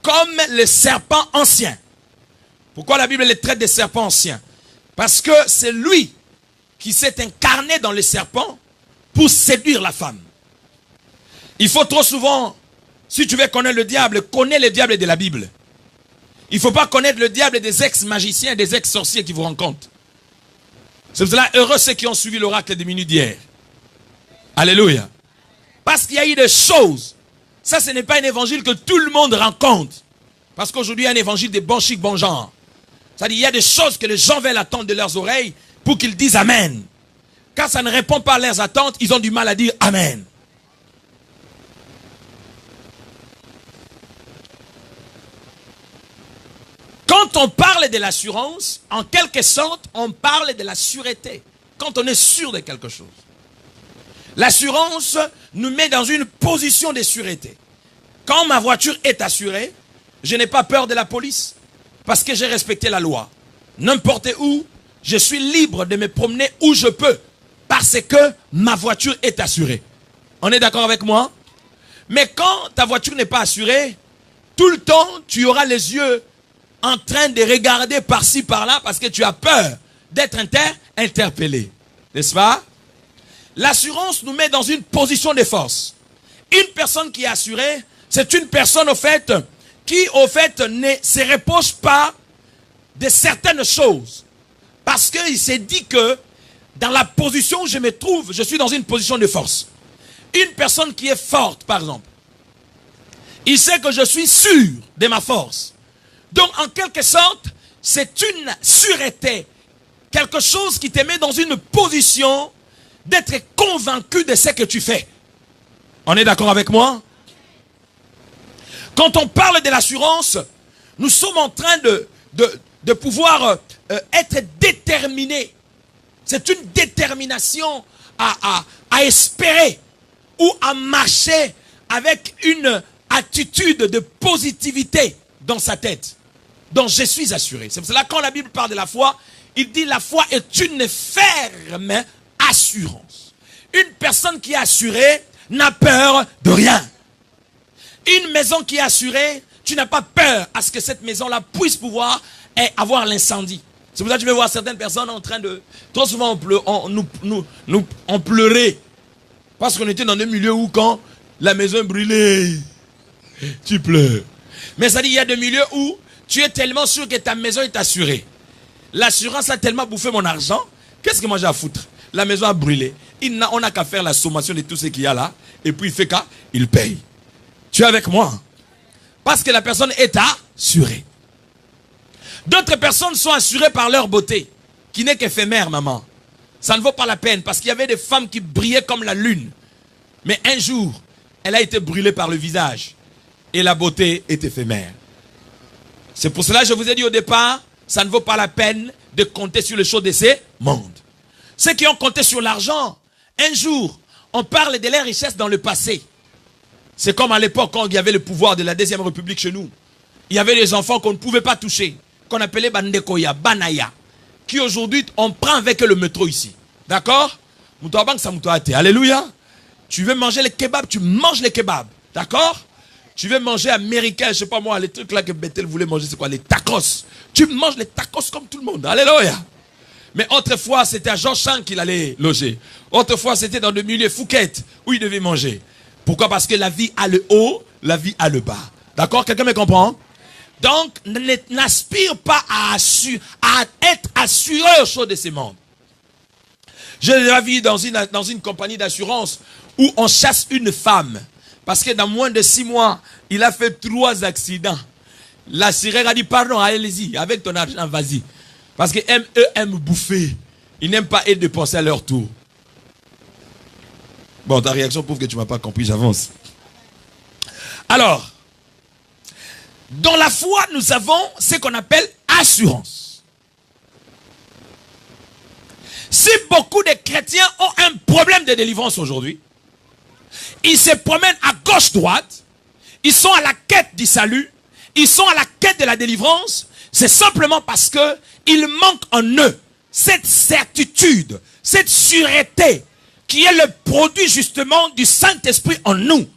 comme le serpent ancien. Pourquoi la Bible le traite des serpents anciens? Parce que c'est lui qui s'est incarné dans le serpent pour séduire la femme. Il faut trop souvent, si tu veux connaître le diable, connais le diable de la Bible. Il ne faut pas connaître le diable des ex-magiciens et des ex-sorciers qui vous rencontrent. C'est pour cela, heureux ceux qui ont suivi l'oracle des minutes d'hier. Alléluia. Parce qu'il y a eu des choses. Ça, ce n'est pas un évangile que tout le monde rencontre. Parce qu'aujourd'hui, il y a un évangile des bons chics, bons gens. C'est-à-dire, il y a des choses que les gens veulent attendre de leurs oreilles pour qu'ils disent Amen. Quand ça ne répond pas à leurs attentes, ils ont du mal à dire Amen. Quand on parle de l'assurance, en quelque sorte, on parle de la sûreté. Quand on est sûr de quelque chose. L'assurance nous met dans une position de sûreté. Quand ma voiture est assurée, je n'ai pas peur de la police. Parce que j'ai respecté la loi. N'importe où, je suis libre de me promener où je peux. Parce que ma voiture est assurée. On est d'accord avec moi? Mais quand ta voiture n'est pas assurée, tout le temps, tu auras les yeux en train de regarder par-ci, par-là, parce que tu as peur d'être interpellé. N'est-ce pas? L'assurance nous met dans une position de force. Une personne qui est assurée, c'est une personne, au fait, qui, au fait, ne se repose pas de certaines choses. Parce qu'il s'est dit que, dans la position où je me trouve, je suis dans une position de force. Une personne qui est forte, par exemple, il sait que je suis sûr de ma force. Donc, en quelque sorte, c'est une sûreté. Quelque chose qui te met dans une position d'être convaincu de ce que tu fais. On est d'accord avec moi? Quand on parle de l'assurance, nous sommes en train de pouvoir être déterminés. C'est une détermination à espérer ou à marcher avec une attitude de positivité dans sa tête. Donc je suis assuré. C'est pour cela que quand la Bible parle de la foi, il dit la foi est une ferme assurance. Une personne qui est assurée n'a peur de rien. Une maison qui est assurée, tu n'as pas peur à ce que cette maison-là puisse pouvoir avoir l'incendie. C'est pour ça que tu vais voir certaines personnes en train de... Trop souvent, on pleurait. Parce qu'on était dans des milieux où quand la maison brûlait, tu pleures. Mais ça dit, il y a des milieux où tu es tellement sûr que ta maison est assurée. L'assurance a tellement bouffé mon argent. Qu'est-ce que moi j'ai à foutre? La maison a brûlé. On n'a qu'à faire la sommation de tout ce qu'il y a là. Et puis il fait qu'à, il paye. Tu es avec moi? Parce que la personne est assurée. D'autres personnes sont assurées par leur beauté, qui n'est qu'éphémère, maman. Ça ne vaut pas la peine, parce qu'il y avait des femmes qui brillaient comme la lune. Mais un jour, elle a été brûlée par le visage. Et la beauté est éphémère. C'est pour cela que je vous ai dit au départ, ça ne vaut pas la peine de compter sur les choses de ces mondes. Ceux qui ont compté sur l'argent, un jour, on parle de leurs richesses dans le passé. C'est comme à l'époque quand il y avait le pouvoir de la Deuxième République chez nous. Il y avait des enfants qu'on ne pouvait pas toucher, qu'on appelait Bandekoya, Banaya, qui aujourd'hui, on prend avec le métro ici. D'accord? Alléluia. Tu veux manger les kebabs, tu manges les kebabs. D'accord? Tu veux manger américain, je sais pas moi, les trucs là que Bethel voulait manger, c'est quoi? Les tacos. Tu manges les tacos comme tout le monde. Alléluia. Mais autrefois, c'était à Jean-Chan qu'il allait loger. Autrefois, c'était dans le milieu Fouquet où il devait manger. Pourquoi? Parce que la vie a le haut, la vie a le bas. D'accord? Quelqu'un me comprend? Donc, n'aspire pas à être assuré aux choses de ce monde. J'ai déjà vu dans une compagnie d'assurance où on chasse une femme. Parce que dans moins de 6 mois, il a fait 3 accidents. La sirène a dit, pardon, allez-y, avec ton argent, vas-y. Parce qu'eux aiment bouffer. Ils n'aiment pas être dépensés à leur tour. Bon, ta réaction prouve que tu ne m'as pas compris, j'avance. Alors, dans la foi, nous avons ce qu'on appelle assurance. Si beaucoup de chrétiens ont un problème de délivrance aujourd'hui, ils se promènent à gauche-droite, ils sont à la quête du salut, ils sont à la quête de la délivrance, c'est simplement parce que il manque en eux cette certitude, cette sûreté qui est le produit justement du Saint-Esprit en nous.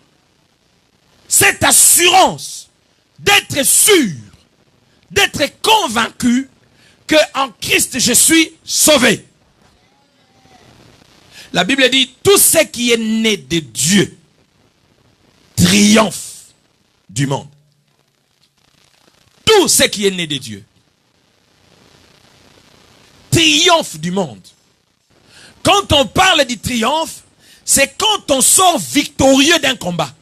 Cette assurance d'être sûr, d'être convaincu que en Christ je suis sauvé. La Bible dit, tout ce qui est né de Dieu triomphe du monde. Tout ce qui est né de Dieu triomphe du monde. Quand on parle du triomphe, c'est quand on sort victorieux d'un combat.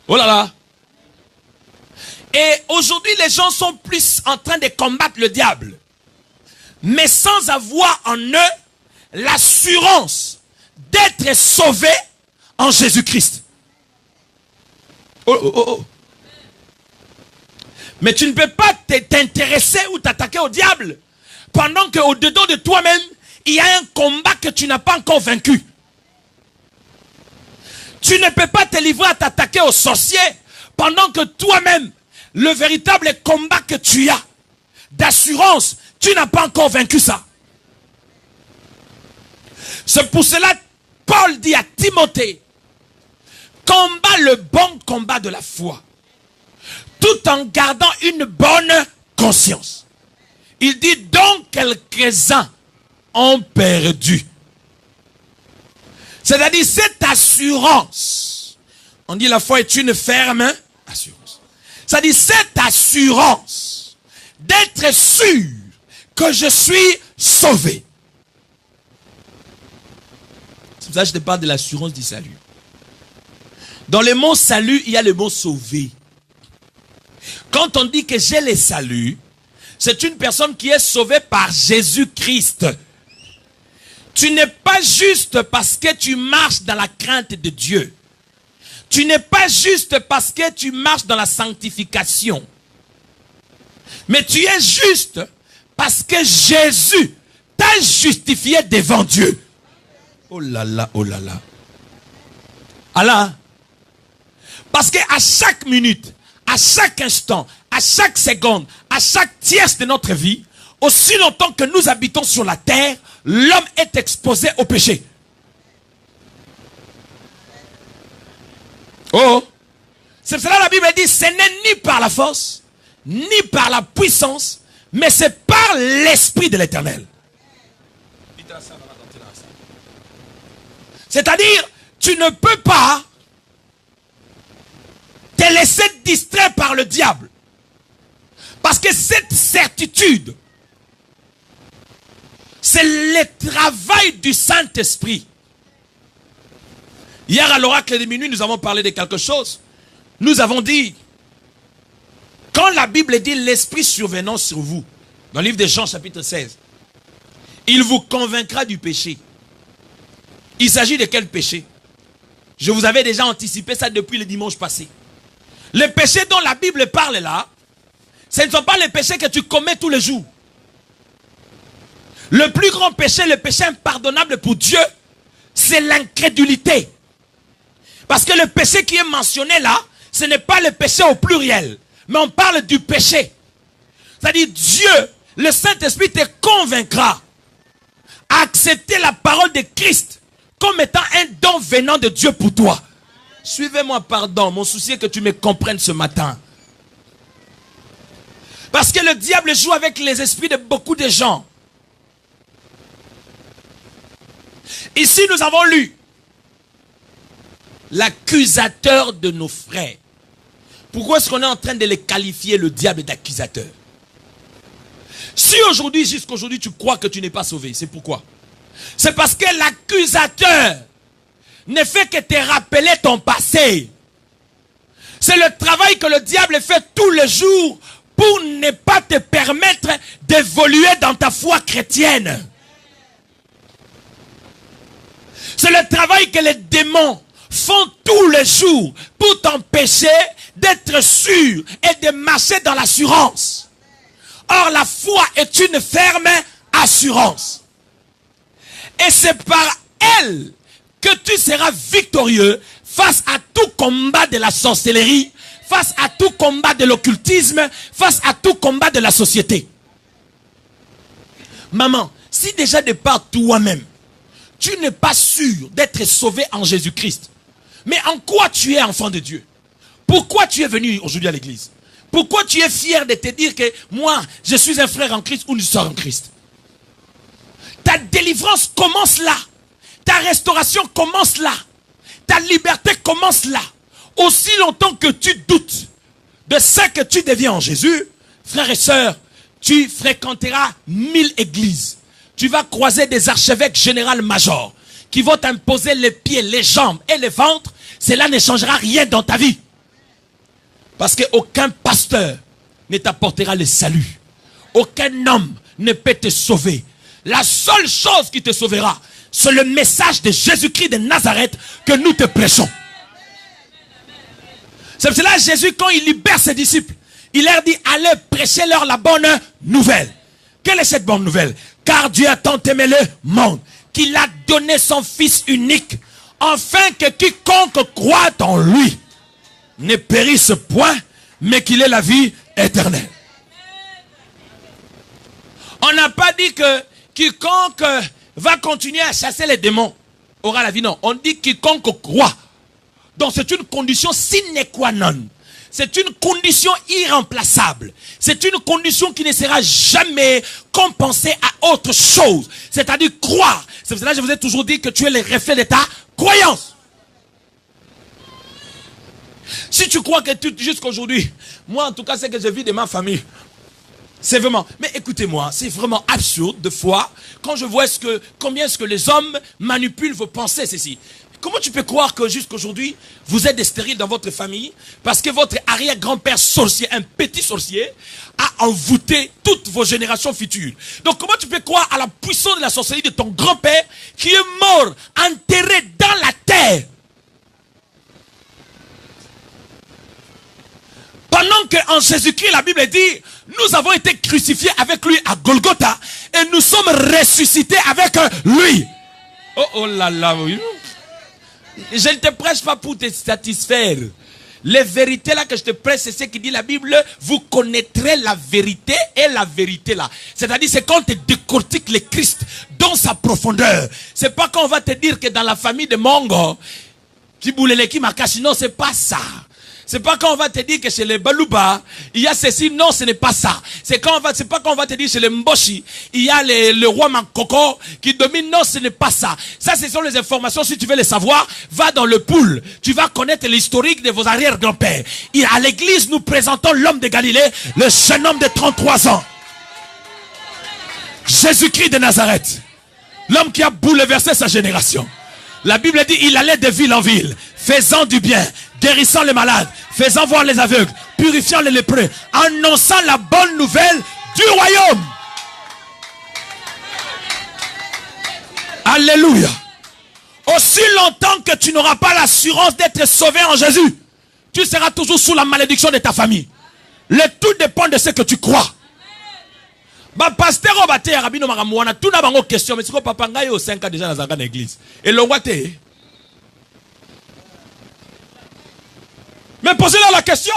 Oh là là. Et aujourd'hui, les gens sont plus en train de combattre le diable, mais sans avoir en eux l'assurance d'être sauvés en Jésus-Christ. Oh, oh, oh. Mais tu ne peux pas t'intéresser ou t'attaquer au diable pendant qu'au-dedans de toi-même, il y a un combat que tu n'as pas encore vaincu. Tu ne peux pas te livrer à t'attaquer aux sorciers pendant que toi-même, le véritable combat que tu as d'assurance, tu n'as pas encore vaincu ça. C'est pour cela Paul dit à Timothée, combat le bon combat de la foi, tout en gardant une bonne conscience. Il dit donc quelques-uns ont perdu. C'est-à-dire cette assurance. On dit la foi est une ferme assurance. C'est-à-dire cette assurance d'être sûr que je suis sauvé. C'est pour ça que je te parle de l'assurance du salut. Dans le mot salut, il y a le mot sauvé. Quand on dit que j'ai le salut, c'est une personne qui est sauvée par Jésus-Christ. Tu n'es pas juste parce que tu marches dans la crainte de Dieu. Tu n'es pas juste parce que tu marches dans la sanctification. Mais tu es juste parce que Jésus t'a justifié devant Dieu. Oh là là, oh là là. Allah. Parce qu'à chaque minute, à chaque instant, à chaque seconde, à chaque tierce de notre vie, aussi longtemps que nous habitons sur la terre, l'homme est exposé au péché. Oh! C'est cela la Bible dit, ce n'est ni par la force, ni par la puissance, mais c'est par l'Esprit de l'Éternel. C'est-à-dire, tu ne peux pas te laisser distraire par le diable. Parce que cette certitude, c'est le travail du Saint-Esprit. Hier à l'oracle de minuit, nous avons parlé de quelque chose. Nous avons dit, quand la Bible dit l'Esprit survenant sur vous, dans le livre de Jean chapitre 16, il vous convaincra du péché. Il s'agit de quel péché? Je vous avais déjà anticipé ça depuis le dimanche passé. Les péchés dont la Bible parle là, ce ne sont pas les péchés que tu commets tous les jours. Le plus grand péché, le péché impardonnable pour Dieu, c'est l'incrédulité. Parce que le péché qui est mentionné là, ce n'est pas le péché au pluriel, mais on parle du péché. C'est-à-dire Dieu, le Saint-Esprit te convaincra à accepter la parole de Christ comme étant un don venant de Dieu pour toi. Suivez-moi, pardon, mon souci est que tu me comprennes ce matin. Parce que le diable joue avec les esprits de beaucoup de gens. Ici, nous avons lu l'accusateur de nos frères. Pourquoi est-ce qu'on est en train de les qualifier, le diable, d'accusateur? Si aujourd'hui, jusqu'aujourd'hui, tu crois que tu n'es pas sauvé, c'est pourquoi? C'est parce que l'accusateur ne fait que te rappeler ton passé. C'est le travail que le diable fait tous les jours pour ne pas te permettre d'évoluer dans ta foi chrétienne. C'est le travail que les démons font tous les jours pour t'empêcher d'être sûr et de marcher dans l'assurance. Or, la foi est une ferme assurance. Et c'est par elle que tu seras victorieux face à tout combat de la sorcellerie, face à tout combat de l'occultisme, face à tout combat de la société. Maman, si déjà de par toi-même, tu n'es pas sûr d'être sauvé en Jésus-Christ, mais en quoi tu es enfant de Dieu? Pourquoi tu es venu aujourd'hui à l'église? Pourquoi tu es fier de te dire que moi, je suis un frère en Christ ou une soeur en Christ? Ta délivrance commence là. Ta restauration commence là. Ta liberté commence là. Aussi longtemps que tu doutes de ce que tu deviens en Jésus, frères et sœurs, tu fréquenteras 1000 églises. Tu vas croiser des archevêques général-majors qui vont t'imposer les pieds, les jambes et les ventres. Cela ne changera rien dans ta vie. Parce qu'aucun pasteur ne t'apportera le salut. Aucun homme ne peut te sauver. La seule chose qui te sauvera, c'est le message de Jésus-Christ de Nazareth que nous te prêchons. C'est pour cela Jésus, quand il libère ses disciples, il leur dit, allez prêcher leur la bonne nouvelle. Quelle est cette bonne nouvelle? Car Dieu a tant aimé le monde qu'il a donné son Fils unique, afin que quiconque croit en lui ne périsse point, mais qu'il ait la vie éternelle. On n'a pas dit que quiconque va continuer à chasser les démons aura la vie. Non, on dit quiconque croit. Donc c'est une condition sine qua non. C'est une condition irremplaçable. C'est une condition qui ne sera jamais compensée à autre chose. C'est-à-dire croire. C'est pour cela que je vous ai toujours dit que tu es le reflet de ta croyance. Si tu crois que jusqu'aujourd'hui, moi en tout cas c'est que je vis de ma famille. C'est vraiment, mais écoutez-moi, c'est vraiment absurde de fois quand je vois combien est-ce que les hommes manipulent vos pensées, ceci. Comment tu peux croire que jusqu'aujourd'hui, vous êtes des stériles dans votre famille parce que votre arrière-grand-père sorcier, un petit sorcier, a envoûté toutes vos générations futures. Donc comment tu peux croire à la puissance de la sorcellerie de ton grand-père qui est mort, enterré dans la terre? Pendant qu'en Jésus-Christ, la Bible dit, nous avons été crucifiés avec lui à Golgotha et nous sommes ressuscités avec lui. Oh là là, oui. Je ne te prêche pas pour te satisfaire. Les vérités là que je te prêche, c'est ce qui dit la Bible. Vous connaîtrez la vérité et la vérité là. C'est-à-dire, c'est quand on te décortique le Christ dans sa profondeur. C'est pas quand on va te dire que dans la famille de Mongo, qui boulele qui makashi, non, c'est pas ça. C'est pas quand on va te dire que chez les Balouba, il y a ceci, non, ce n'est pas ça. C'est pas quand on va te dire chez les Mboshi, il y a le roi Mankoko qui domine, non, ce n'est pas ça. Ça, ce sont les informations, si tu veux les savoir, va dans le pool. Tu vas connaître l'historique de vos arrière-grands-pères. À l'église, nous présentons l'homme de Galilée, le jeune homme de 33 ans. Jésus-Christ de Nazareth. L'homme qui a bouleversé sa génération. La Bible dit, il allait de ville en ville, faisant du bien, guérissant les malades, faisant voir les aveugles, purifiant les lépreux, annonçant la bonne nouvelle du royaume. Alléluia. Aussi longtemps que tu n'auras pas l'assurance d'être sauvé en Jésus, tu seras toujours sous la malédiction de ta famille. Le tout dépend de ce que tu crois. Ba pasteur obate rabino makamwana tout na bango question mais siko papa ngai au 5 ans déjà dans une église et l'ongwate. Mais posez-leur la question.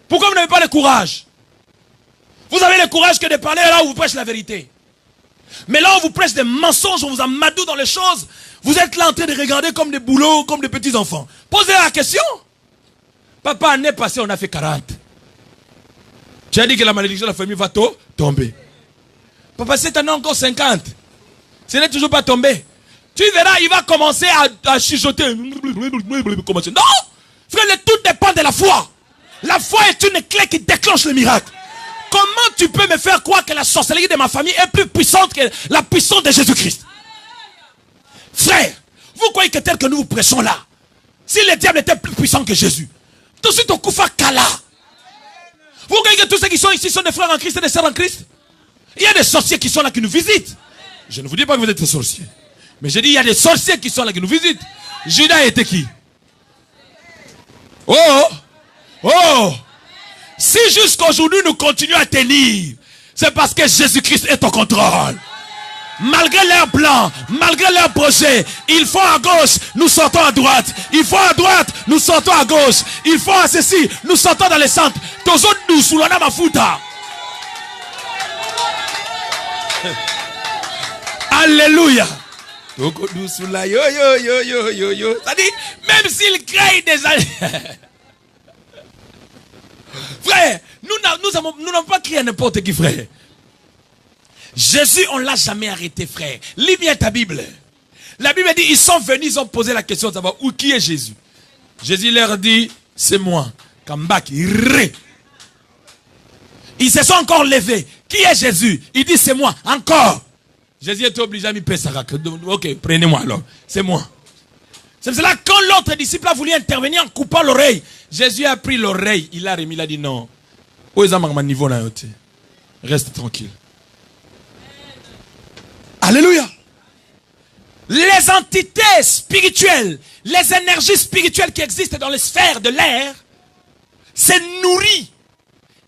Pourquoi vous n'avez pas le courage? Vous avez le courage que de parler là où vous prêchez la vérité. Mais là où vous prêchez des mensonges, on vous amadoue dans les choses, vous êtes là en train de regarder comme des boulots, comme des petits enfants. Posez-leur la question. Papa, l'année passée on a fait 40. Tu as dit que la malédiction de la famille va tomber. Papa, cette année encore 50. Ce n'est toujours pas tombé. Tu verras, il va commencer à chuchoter. Non! Frère, le tout dépend de la foi. La foi est une clé qui déclenche le miracle. Comment tu peux me faire croire que la sorcellerie de ma famille est plus puissante que la puissance de Jésus-Christ? Frère, vous croyez que tel que nous vous prêchons là, si le diable était plus puissant que Jésus, Tout de suite, au Koufa Kala. Vous voyez que tous ceux qui sont ici sont des frères en Christ et des sœurs en Christ. Il y a des sorciers qui sont là, qui nous visitent. Je ne vous dis pas que vous êtes des sorciers. Mais je dis, il y a des sorciers qui sont là, qui nous visitent. Judas était qui? Oh! Oh! Si jusqu'aujourd'hui nous continuons à tenir, c'est parce que Jésus-Christ est au contrôle. Malgré leurs plans, malgré leurs projets, ils font à gauche, nous sortons à droite. Ils font à droite, nous sortons à gauche. Ils font à ceci, nous sortons dans les centres. Tous autres nous sous la mafuta. Alléluia. C'est-à-dire, même s'ils créent des frère, nous n'avons pas crié à n'importe qui, frère. Jésus, on ne l'a jamais arrêté, frère. Lis bien ta Bible. La Bible dit, ils sont venus, ils ont posé la question de savoir où qui est Jésus. Jésus leur dit, c'est moi. Ils se sont encore levés. Qui est Jésus? Il dit, c'est moi. Encore. Jésus était obligé à me payer ça. Ok, prenez-moi alors. C'est moi. C'est cela quand l'autre disciple a voulu intervenir en coupant l'oreille, Jésus a pris l'oreille, il a remis, il a dit non. Reste tranquille. Alléluia. Les entités spirituelles, les énergies spirituelles qui existent dans les sphères de l'air, se nourrissent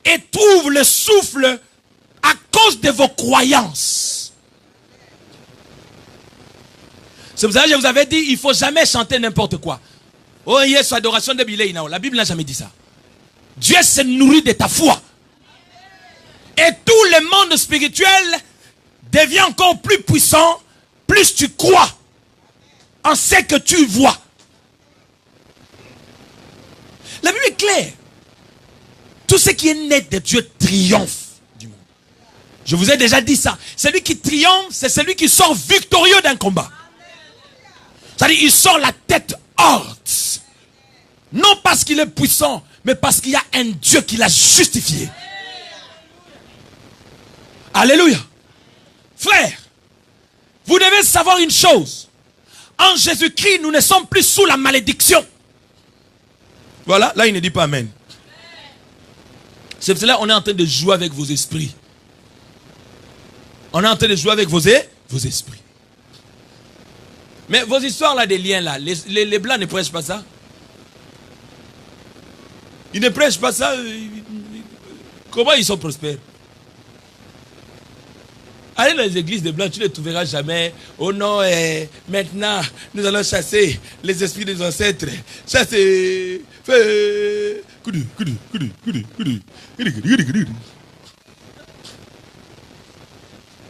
et trouvent le souffle à cause de vos croyances. C'est pour ça que je vous avais dit, il ne faut jamais chanter n'importe quoi. Oh, yes, adoration de Bilé. La Bible n'a jamais dit ça. Dieu se nourrit de ta foi. Et tout le monde spirituel devient encore plus puissant, plus tu crois en ce que tu vois. La Bible est claire. Tout ce qui est né de Dieu triomphe du monde. Je vous ai déjà dit ça. Celui qui triomphe, c'est celui qui sort victorieux d'un combat. C'est-à-dire, il sort la tête haute. Non parce qu'il est puissant, mais parce qu'il y a un Dieu qui l'a justifié. Alléluia. Frère, vous devez savoir une chose. En Jésus-Christ, nous ne sommes plus sous la malédiction. Voilà, là il ne dit pas Amen. C'est pour cela qu'on est en train de jouer avec vos esprits. On est en train de jouer avec vos esprits. Mais vos histoires là, des liens là, les blancs ne prêchent pas ça. Ils ne prêchent pas ça. Comment ils sont prospères? Allez dans les églises des blancs, tu ne les trouveras jamais. Oh non, maintenant, nous allons chasser les esprits des ancêtres. Chasser.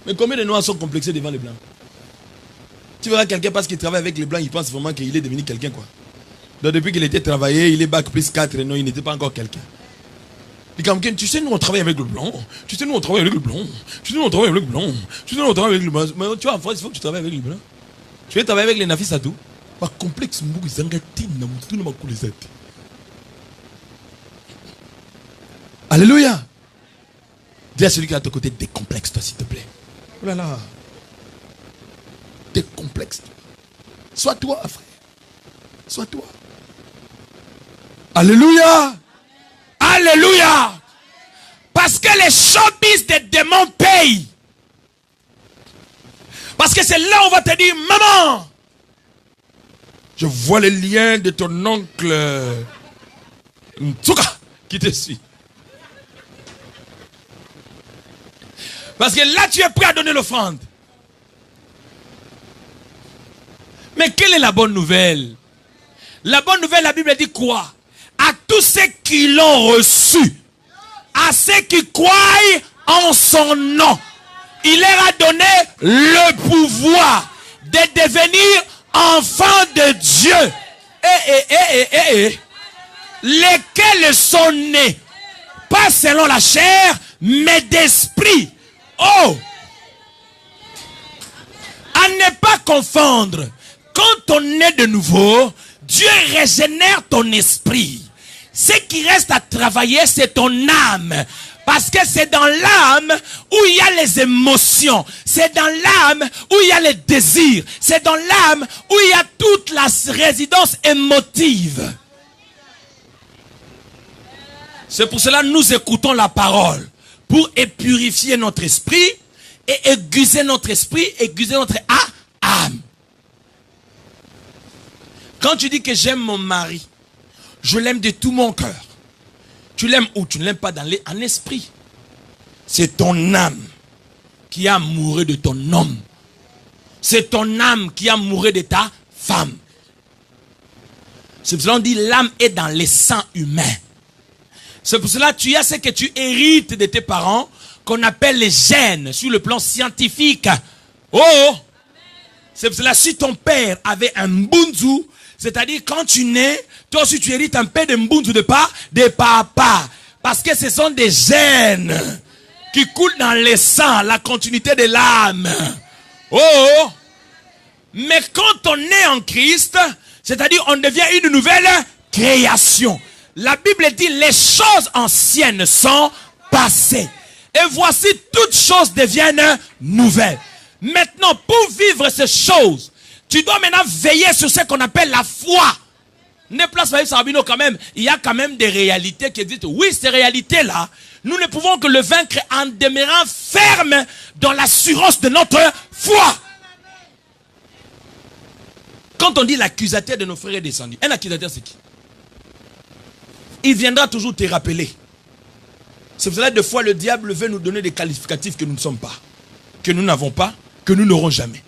Mais combien de noirs sont complexés devant les blancs? Tu verras quelqu'un parce qu'il travaille avec les blancs, il pense vraiment qu'il est devenu quelqu'un, quoi. Donc depuis qu'il était travaillé, il est bac plus 4, non, il n'était pas encore quelqu'un. Tu sais, nous on travaille avec le blanc. Tu sais, nous on travaille avec le blanc. Tu sais, nous on travaille avec le blanc. Tu sais, nous on travaille avec le blanc. Mais tu vois, en France, il faut que tu travailles avec le blanc. Tu veux travailler avec les nafis à tout. Pas complexe, alléluia. Dis à celui qui est à ton côté, décomplexe-toi, s'il te plaît. Oh là là. Décomplexe-toi. Sois toi, frère. Sois toi. Alléluia. Alléluia. Parce que les showbiz des démons payent. Parce que c'est là où on va te dire, maman, je vois les liens de ton oncle Ntsuka qui te suit. Parce que là tu es prêt à donner l'offrande. Mais quelle est la bonne nouvelle? La bonne nouvelle, la Bible dit quoi? À tous ceux qui l'ont reçu, à ceux qui croient en son nom, il leur a donné le pouvoir de devenir enfants de Dieu. Lesquels sont nés, pas selon la chair, mais d'esprit. Oh! À ne pas confondre. Quand on est de nouveau, Dieu régénère ton esprit. Ce qui reste à travailler, c'est ton âme. Parce que c'est dans l'âme où il y a les émotions. C'est dans l'âme où il y a les désirs. C'est dans l'âme où il y a toute la résidence émotive. C'est pour cela que nous écoutons la parole. Pour purifier notre esprit et aiguiser notre esprit, aiguiser notre âme. Quand tu dis que j'aime mon mari, je l'aime de tout mon cœur. Tu l'aimes où? Tu ne l'aimes pas en esprit. C'est ton âme qui a amoureux de ton homme. C'est ton âme qui a amoureux de ta femme. C'est pour cela qu'on dit l'âme est dans les sangs humains. C'est pour cela que tu as ce que tu hérites de tes parents, qu'on appelle les gènes sur le plan scientifique. Oh! C'est pour cela que si ton père avait un mbunzu, c'est-à-dire quand tu nais, toi aussi tu hérites un peu de mbunzu de papa. Parce que ce sont des gènes qui coulent dans les sangs, la continuité de l'âme. Oh! Mais quand on est en Christ, c'est-à-dire on devient une nouvelle création. La Bible dit les choses anciennes sont passées. Et voici toutes choses deviennent nouvelles. Maintenant, pour vivre ces choses, tu dois maintenant veiller sur ce qu'on appelle la foi. Ne place pas Sabino quand même. Il y a quand même des réalités qui existent. Oui, ces réalités-là, nous ne pouvons que le vaincre en demeurant ferme dans l'assurance de notre foi. Quand on dit l'accusateur de nos frères est descendu, un accusateur c'est qui? Il viendra toujours te rappeler. C'est pour cela que des fois le diable veut nous donner des qualificatifs que nous ne sommes pas, que nous n'avons pas, que nous n'aurons jamais.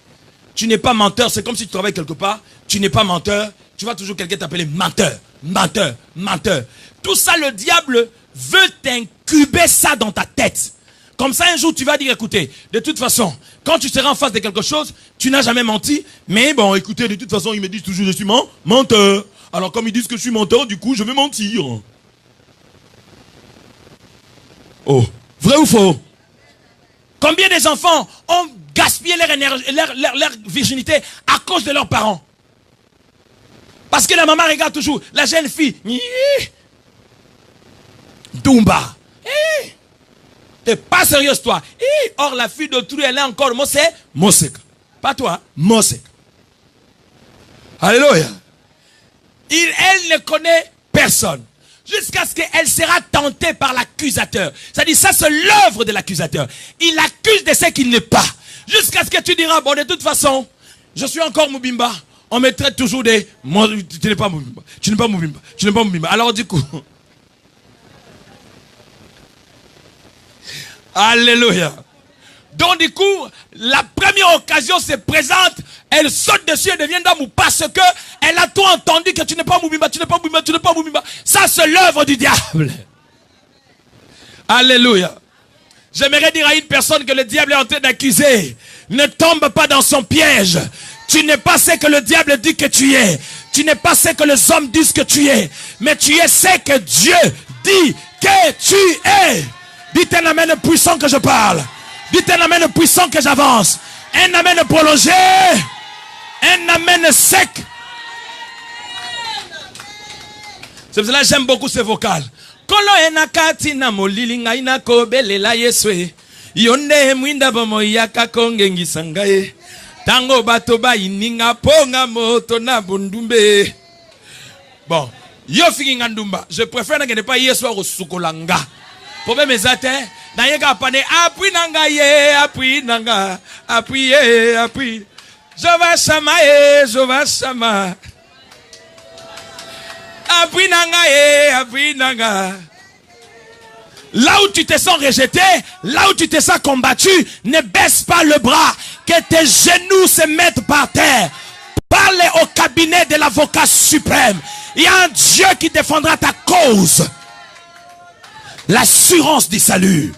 Tu n'es pas menteur, c'est comme si tu travailles quelque part, tu n'es pas menteur, tu vas toujours quelqu'un t'appeler menteur, menteur, menteur. Tout ça le diable veut t'incuber ça dans ta tête. Comme ça un jour tu vas dire écoutez, de toute façon, quand tu seras en face de quelque chose, tu n'as jamais menti, mais bon écoutez, de toute façon ils me disent toujours je suis menteur. Alors comme ils disent que je suis menteur, du coup je vais mentir. Oh, vrai ou faux? Combien des enfants ont gaspillé leur énergie, leur virginité à cause de leurs parents? Parce que la maman regarde toujours la jeune fille. Dumba. T'es pas sérieuse toi. Or la fille d'autrui elle est encore Mosek. Pas toi, Mosek. Alléluia. Elle ne connaît personne. Jusqu'à ce qu'elle sera tentée par l'accusateur. C'est-à-dire, ça c'est l'œuvre de l'accusateur. Il accuse de ce qu'il n'est pas. Jusqu'à ce que tu diras, bon de toute façon, je suis encore Moubimba. On me traite toujours des... Tu n'es pas Moubimba. Tu n'es pas Moubimba. Tu n'es pas Moubimba. Alors du coup... Alléluia. Donc du coup, la première occasion se présente, elle saute dessus et devient d'âme parce que elle a tout entendu que tu n'es pas Moubimba, tu n'es pas Moubimba, tu n'es pas Moubimba. Ça c'est l'œuvre du diable. Alléluia. J'aimerais dire à une personne que le diable est en train d'accuser, ne tombe pas dans son piège. Tu n'es pas ce que le diable dit que tu es. Tu n'es pas ce que les hommes disent que tu es. Mais tu es ce que Dieu dit que tu es. Dites un amen puissant que je parle. Dites un amen puissant que j'avance. Un amen prolongé. Un amen sec. C'est pour cela que j'aime beaucoup ce vocal. Kolo enakati na molilinga inako belela yeswe. Yonde mwinda bomo yaka kongengi sangaye. Tango batoba ininga ponga moto na bundumbe. Bon, yo fiki ngandumba. Je préfère ne pas yeswa au sukolanga. Problème est na yeka pane apui nanga ye apui nanga apui ye apui. Je vais sama. Apui nanga ye apui nanga. Là où tu te sens rejeté, là où tu te sens combattu, ne baisse pas le bras. Que tes genoux se mettent par terre. Parle au cabinet de l'avocat suprême. Il y a un Dieu qui défendra ta cause. L'assurance du salut.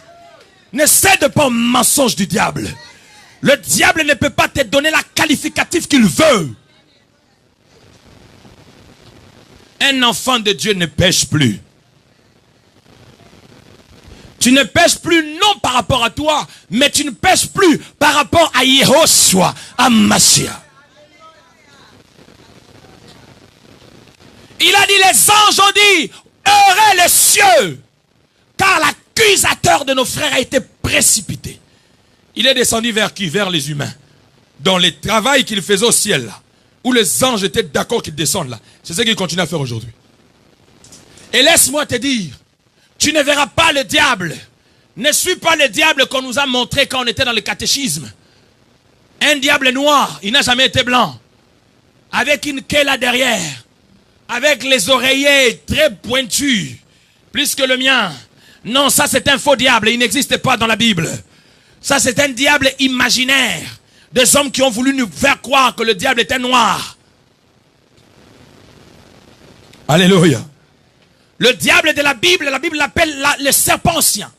Ne cède pas au mensonge du diable. Le diable ne peut pas te donner la qualificative qu'il veut. Un enfant de Dieu ne pêche plus. Tu ne pêches plus non par rapport à toi, mais tu ne pêches plus par rapport à Yehoshua, à Mashiach. Il a dit, les anges ont dit, heureux les cieux, car l'accusateur de nos frères a été précipité. Il est descendu vers qui? Vers les humains. Dans le travail qu'il faisait au ciel, là, où les anges étaient d'accord qu'ils descendent là. C'est ce qu'il continue à faire aujourd'hui. Et laisse-moi te dire, Tu ne verras pas le diable. Ne suis pas le diable qu'on nous a montré quand on était dans le catéchisme. Un diable noir, il n'a jamais été blanc. Avec une queue là derrière. Avec les oreillers très pointus. Plus que le mien. Non, ça c'est un faux diable. Il n'existe pas dans la Bible. Ça c'est un diable imaginaire. Des hommes qui ont voulu nous faire croire que le diable était noir. Alléluia. Le diable de la Bible l'appelle le serpent ancien.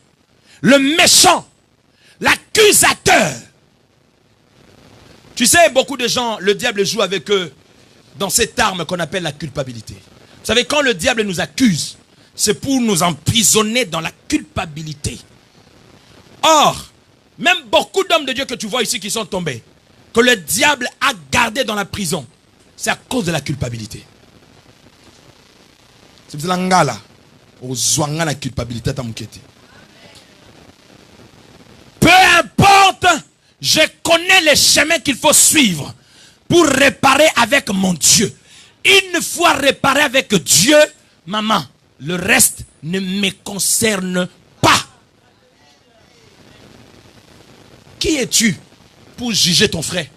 Le méchant. L'accusateur. Tu sais, beaucoup de gens, le diable joue avec eux dans cette arme qu'on appelle la culpabilité. Vous savez, quand le diable nous accuse, c'est pour nous emprisonner dans la culpabilité. Or, même beaucoup d'hommes de Dieu que tu vois ici qui sont tombés, que le diable a gardé dans la prison, c'est à cause de la culpabilité. C'est pour la la culpabilité. Peu importe, je connais les chemins qu'il faut suivre pour réparer avec mon Dieu. Une fois réparé avec Dieu, maman, le reste ne me concerne pas. Qui es-tu pour juger ton frère?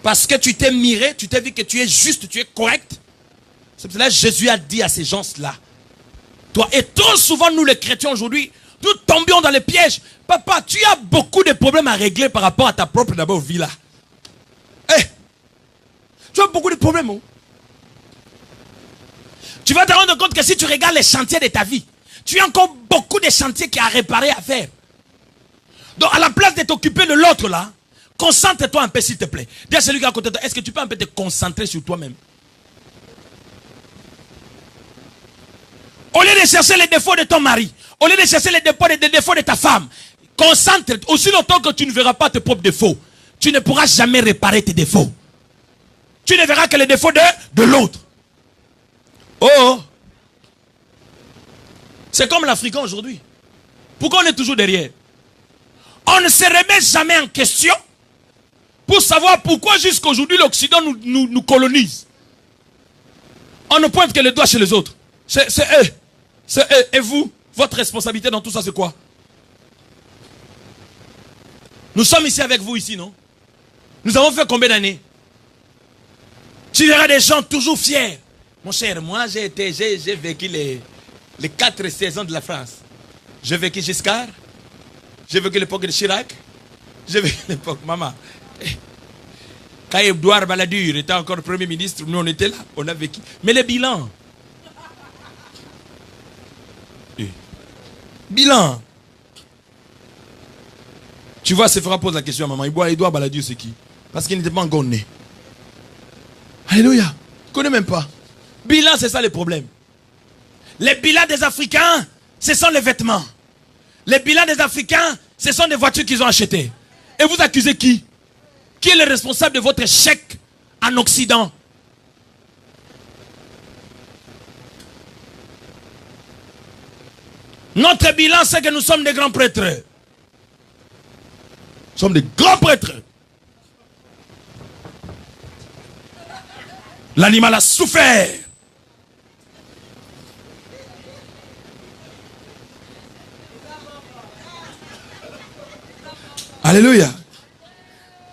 Parce que tu t'es miré, tu t'es vu que tu es juste, tu es correct. C'est pour cela que Jésus a dit à ces gens-là. Toi, et trop souvent, nous les chrétiens aujourd'hui, nous tombions dans les pièges. Papa, tu as beaucoup de problèmes à régler par rapport à ta propre d'abord vie là. Hey, tu as beaucoup de problèmes. Oh. Tu vas te rendre compte que si tu regardes les chantiers de ta vie, tu as encore beaucoup de chantiers qui à réparer, à faire. Donc à la place de t'occuper de l'autre là, concentre-toi un peu s'il te plaît. Dis à celui qui est à côté de toi, est-ce que tu peux un peu te concentrer sur toi-même? Au lieu de chercher les défauts de ton mari, au lieu de chercher les défauts de ta femme, concentre-toi. Aussi longtemps que tu ne verras pas tes propres défauts, tu ne pourras jamais réparer tes défauts. Tu ne verras que les défauts de l'autre. Oh! C'est comme l'Africain aujourd'hui. Pourquoi on est toujours derrière? On ne se remet jamais en question pour savoir pourquoi jusqu'aujourd'hui l'Occident nous colonise. On ne pointe que le doigt chez les autres. C'est eux. C'est eux. Et vous, votre responsabilité dans tout ça, c'est quoi? Nous sommes ici avec vous, ici, non? Nous avons fait combien d'années? Tu verras des gens toujours fiers. Mon cher, moi, j'ai vécu les 4 saisons de la France. J'ai vécu Giscard. J'ai vécu l'époque de Chirac. J'ai vécu l'époque, maman. Quand Edouard Balladur était encore Premier ministre, nous on était là, on a vécu. Mais le bilan. Bilan. Tu vois, Sephora pose la question à maman. Edouard Balladur, c'est qui? Parce qu'il n'était pas encore né. Alléluia. Tu ne connais même pas. Bilan, c'est ça le problème. Les bilans des Africains, ce sont les vêtements. Les bilans des Africains, ce sont des voitures qu'ils ont achetées. Et vous accusez qui? Qui est le responsable de votre échec en Occident? Notre bilan, c'est que nous sommes des grands prêtres. Nous sommes des grands prêtres. L'animal a souffert. Alléluia.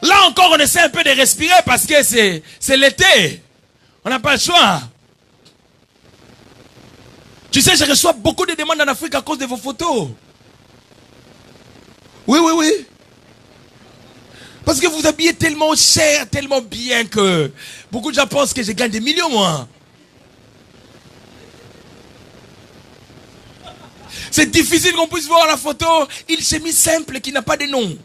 Là encore, on essaie un peu de respirer parce que c'est l'été. On n'a pas le choix. Tu sais, je reçois beaucoup de demandes en Afrique à cause de vos photos. Oui, oui, oui. Parce que vous habillez tellement cher, tellement bien que beaucoup de gens pensent que je gagne des millions, moi. C'est difficile qu'on puisse voir la photo. Une chemise simple qui n'a pas de nom.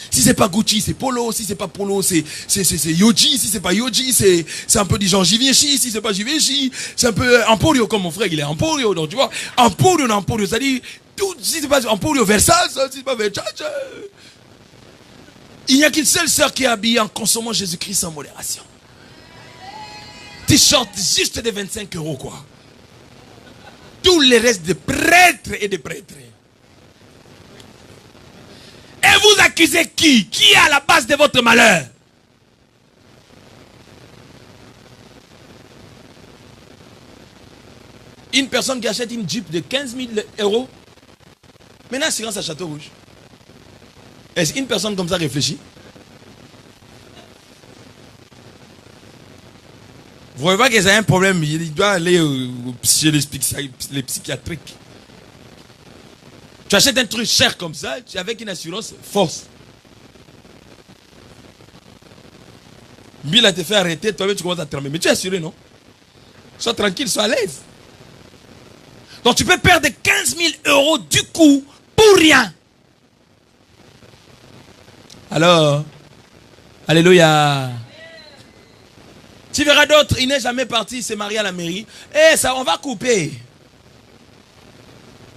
Si c'est pas Gucci, c'est Polo. Si c'est pas Polo, c'est Yoji. Si c'est pas Yoji, c'est un peu du genre Givenchy. Si c'est pas Givenchy, c'est un peu Emporio, comme mon frère, il est Emporio. Donc tu vois, Emporio, ça dit, tout, si c'est pas Emporio Versace, si c'est pas Versace. Il n'y a qu'une seule sœur qui est habillée en consommant Jésus-Christ en modération. T-shirt juste de 25 €, quoi. Tous les restes de prêtres et de prêtres. Et vous accusez qui? Qui est à la base de votre malheur? Une personne qui achète une Jeep de 15 000 euros. Maintenant, assurance à Château Rouge. Est-ce qu'une personne comme ça réfléchit? Vous voyez pas que c'est un problème. Il doit aller chez les psychiatriques. Tu achètes un truc cher comme ça, avec une assurance force. Bill a te fait arrêter, toi-même tu commences à trembler. Mais tu es assuré, non? Sois tranquille, sois à l'aise. Donc tu peux perdre 15 000 euros du coup pour rien. Alors, alléluia. Tu verras d'autres, il n'est jamais parti, il s'est marié à la mairie. Eh, ça, on va couper.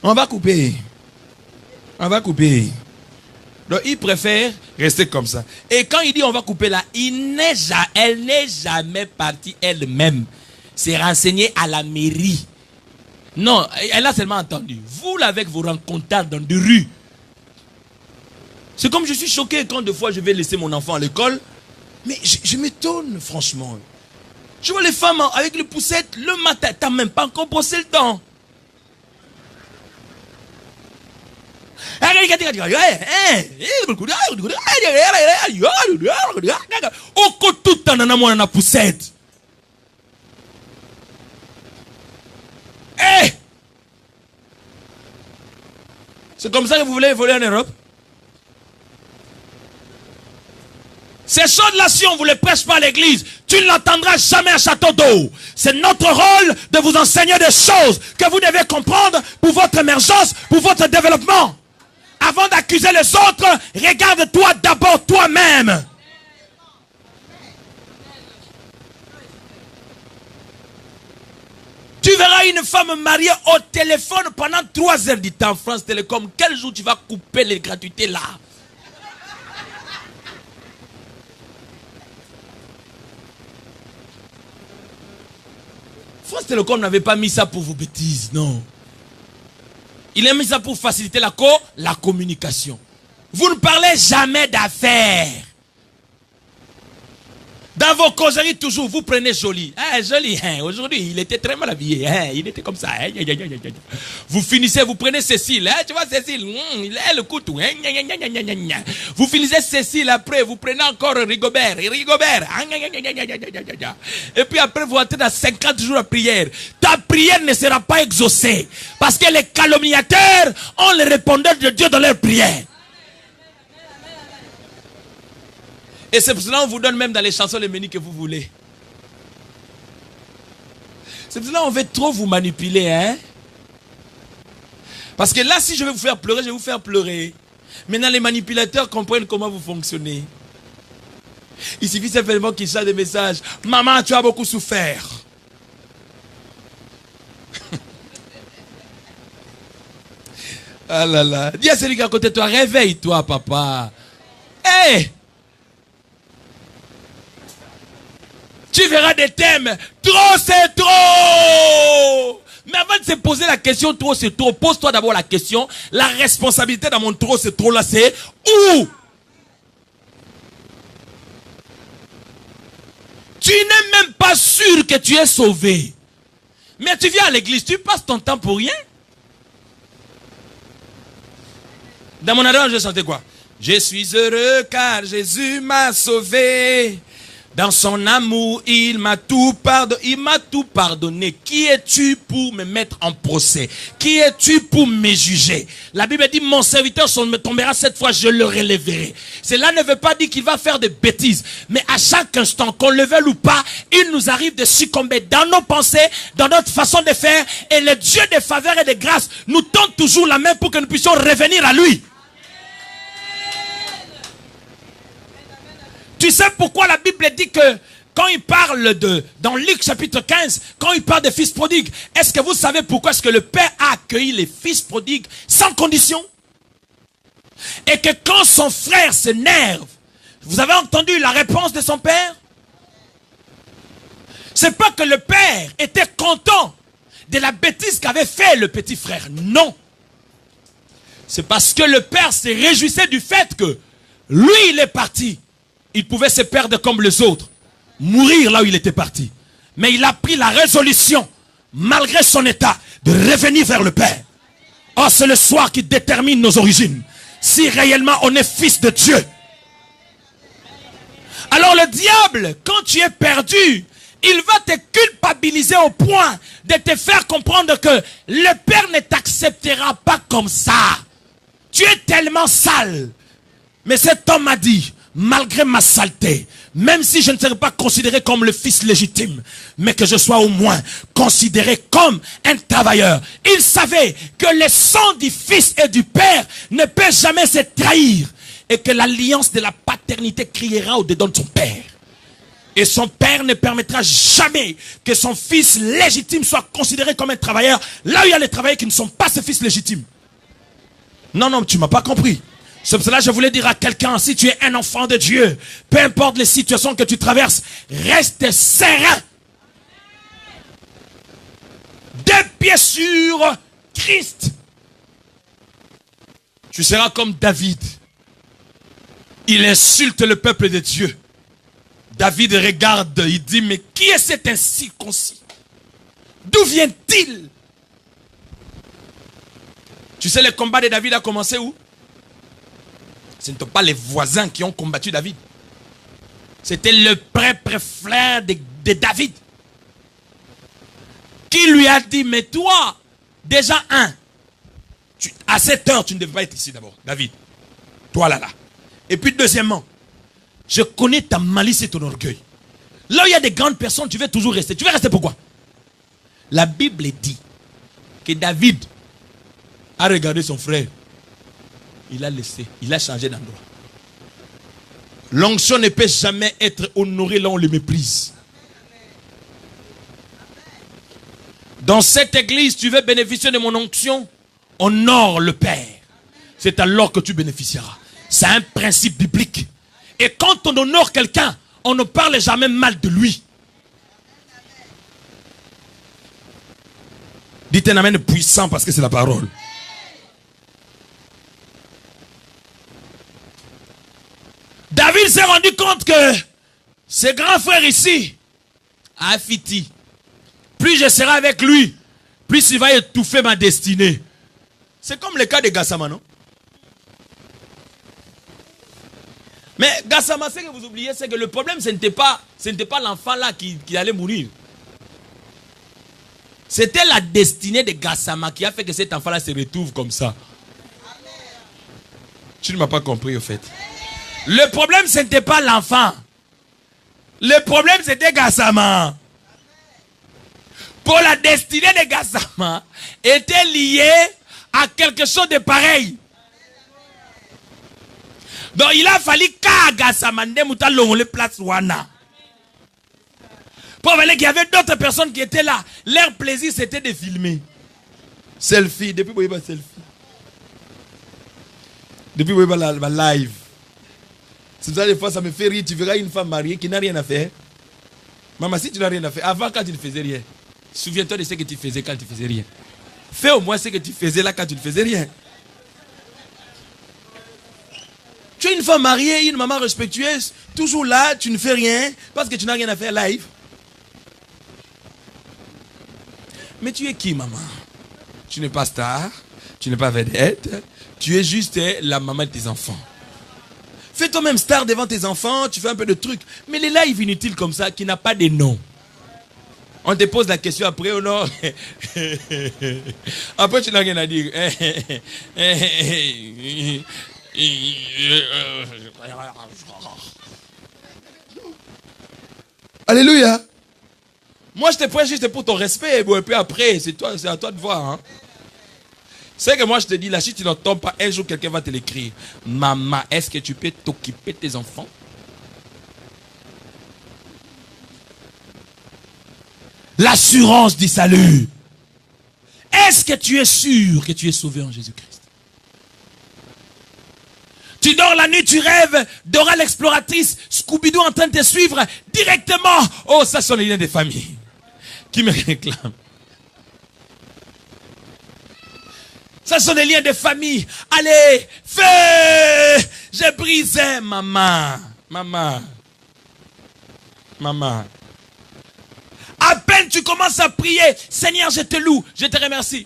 On va couper. On va couper. Donc, il préfère rester comme ça. Et quand il dit on va couper là, elle n'est jamais partie elle-même. C'est renseigné à la mairie. Non, elle a seulement entendu. Vous, là, avec vos rencontres dans des rues. C'est comme je suis choqué quand des fois je vais laisser mon enfant à l'école. Mais je m'étonne, franchement. Je vois les femmes avec les poussettes le matin. T'as même pas encore brossé le temps. C'est comme ça que vous voulez voler en Europe? Ces choses-là, si on ne vous les prêche pas à l'église, tu ne l'entendras jamais à Château d'Eau. C'est notre rôle de vous enseigner des choses que vous devez comprendre pour votre émergence, pour votre développement. Avant d'accuser les autres, regarde-toi d'abord toi-même. Tu verras une femme mariée au téléphone pendant 3 heures du temps. France Télécom, quel jour tu vas couper les gratuités là? France Télécom n'avait pas mis ça pour vos bêtises, non. Il a mis ça pour faciliter la communication. Vous ne parlez jamais d'affaires. Dans vos causeries, toujours, vous prenez Jolie. Ah, Jolie, hein, aujourd'hui, il était très mal habillé. Hein, il était comme ça. Hein, vous finissez, vous prenez Cécile. Hein, tu vois, Cécile, elle écoute. Hein, vous finissez Cécile, après, vous prenez encore Rigobert. Et puis après, vous entrez dans 50 jours de prière. Ta prière ne sera pas exaucée. Parce que les calomniateurs ont les répondeurs de Dieu dans leur prière. Et c'est pour cela qu'on vous donne même dans les chansons les menus que vous voulez. C'est pour cela qu'on veut trop vous manipuler, hein. Parce que là, si je vais vous faire pleurer, je vais vous faire pleurer. Maintenant, les manipulateurs comprennent comment vous fonctionnez. Il suffit simplement qu'ils changent des messages. Maman, tu as beaucoup souffert. Ah là là. Dis à celui qui est à côté de toi, réveille-toi, papa. Hey! Tu verras des thèmes. Trop, c'est trop. Mais avant de se poser la question, trop, c'est trop, pose-toi d'abord la question. La responsabilité dans mon trop, c'est trop là, c'est où? Tu n'es même pas sûr que tu es sauvé. Mais tu viens à l'église, tu passes ton temps pour rien. Dans mon adresse, je chantais quoi? Je suis heureux car Jésus m'a sauvé. Dans son amour, il m'a tout pardonné. Qui es-tu pour me mettre en procès? Qui es-tu pour me juger? La Bible dit, mon serviteur me tombera cette fois, je le relèverai. Cela ne veut pas dire qu'il va faire des bêtises. Mais à chaque instant, qu'on le veuille ou pas, il nous arrive de succomber dans nos pensées, dans notre façon de faire. Et le Dieu de faveur et de grâce nous tend toujours la main pour que nous puissions revenir à lui. Tu sais pourquoi la Bible dit que quand il parle dans Luc chapitre 15, quand il parle des fils prodigues, est-ce que vous savez pourquoi est-ce que le Père a accueilli les fils prodigues sans condition? Et que quand son frère s'énerve, vous avez entendu la réponse de son père? C'est pas que le père était content de la bêtise qu'avait fait le petit frère. Non. C'est parce que le père se réjouissait du fait que lui, il est parti. Il pouvait se perdre comme les autres. Mourir là où il était parti. Mais il a pris la résolution malgré son état, de revenir vers le Père. Oh, c'est le soir qui détermine nos origines. Si réellement on est fils de Dieu. Alors le diable, quand tu es perdu, il va te culpabiliser au point de te faire comprendre que le Père ne t'acceptera pas comme ça. Tu es tellement sale. Mais cet homme m'a dit, malgré ma saleté, même si je ne serai pas considéré comme le fils légitime, mais que je sois au moins considéré comme un travailleur. Il savait que le sang du fils et du père ne peut jamais se trahir et que l'alliance de la paternité criera au-dedans de son père. Et son père ne permettra jamais que son fils légitime soit considéré comme un travailleur, là où il y a les travailleurs qui ne sont pas ses fils légitimes. Non, non, tu ne m'as pas compris. C'est pour cela que je voulais dire à quelqu'un, si tu es un enfant de Dieu, peu importe les situations que tu traverses, reste serein. Deux pieds sur Christ. Tu seras comme David. Il insulte le peuple de Dieu. David regarde, il dit, mais qui est cet incirconcis? D'où vient-il? Tu sais, le combat de David a commencé où? Ce ne sont pas les voisins qui ont combattu David. C'était le propre frère de David. Qui lui a dit, mais toi, déjà à cette heure, tu ne devais pas être ici d'abord, David. Toi là. Et puis deuxièmement, je connais ta malice et ton orgueil. Là où il y a des grandes personnes, tu veux toujours rester. Tu veux rester pourquoi? La Bible dit que David a regardé son frère. Il a laissé, il a changé d'endroit. L'onction ne peut jamais être honorée là où on le méprise. Dans cette église, tu veux bénéficier de mon onction? Honore le Père. C'est alors que tu bénéficieras. C'est un principe biblique. Et quand on honore quelqu'un, on ne parle jamais mal de lui. Dites un amen puissant parce que c'est la parole. David s'est rendu compte que ses grands frères ici, Afiti, plus je serai avec lui, plus il va étouffer ma destinée. C'est comme le cas de Gassama, non? Mais Gassama, ce que vous oubliez, c'est que le problème, ce n'était pas l'enfant là qui allait mourir. C'était la destinée de Gassama qui a fait que cet enfant là se retrouve comme ça. Tu ne m'as pas compris au fait. Le problème, ce n'était pas l'enfant. Le problème, c'était Gassama. Pour la destinée de Gassama était liée à quelque chose de pareil. Donc il a fallu qu'à Gassama le place wana. Pour voir qu'il y avait d'autres personnes qui étaient là. Leur plaisir, c'était de filmer. Selfie. Depuis que selfie. Depuis que la live. C'est ça, des fois, ça me fait rire. Tu verras une femme mariée qui n'a rien à faire. Maman, si tu n'as rien à faire, avant, quand tu ne faisais rien, souviens-toi de ce que tu faisais quand tu ne faisais rien. Fais au moins ce que tu faisais là quand tu ne faisais rien. Tu es une femme mariée, une maman respectueuse, toujours là, tu ne fais rien parce que tu n'as rien à faire live. Mais tu es qui, maman? Tu n'es pas star, tu n'es pas vedette, tu es juste la maman de tes enfants. Fais toi-même star devant tes enfants, tu fais un peu de trucs. Mais les lives inutiles comme ça, qui n'a pas de nom. On te pose la question après, oh non. Après, tu n'as rien à dire. Alléluia. Moi, je te prends juste pour ton respect. Et puis après, c'est à toi de voir. Hein. C'est que moi, je te dis, là, si tu n'entends pas, un jour, quelqu'un va te l'écrire. Maman, est-ce que tu peux t'occuper de tes enfants? L'assurance du salut. Est-ce que tu es sûr que tu es sauvé en Jésus-Christ? Tu dors la nuit, tu rêves Dora l'exploratrice, Scooby-Doo en train de te suivre directement. Oh, ça sont les liens des familles qui me réclament. Ça sont des liens de famille. Allez, feu! J'ai brisé, maman. À peine tu commences à prier. Seigneur, je te loue, je te remercie.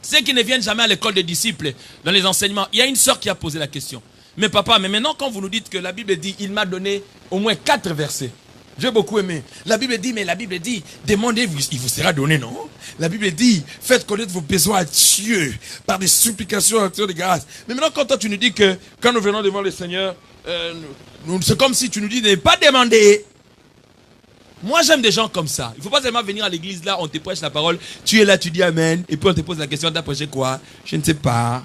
Ceux qui ne viennent jamais à l'école des disciples, dans les enseignements, il y a une sœur qui a posé la question. Mais papa, mais maintenant quand vous nous dites que la Bible dit, il m'a donné au moins 4 versets. J'ai beaucoup aimé. La Bible dit, demandez, il vous sera donné, non? La Bible dit, faites connaître vos besoins à Dieu par des supplications en actions de grâce. Mais maintenant, quand toi tu nous dis que quand nous venons devant le Seigneur, c'est comme si tu nous dis de ne pas demander. Moi, j'aime des gens comme ça. Il ne faut pas seulement venir à l'église là, on te prêche la parole, tu es là, tu dis Amen, et puis on te pose la question, t'as prêché quoi? Je ne sais pas.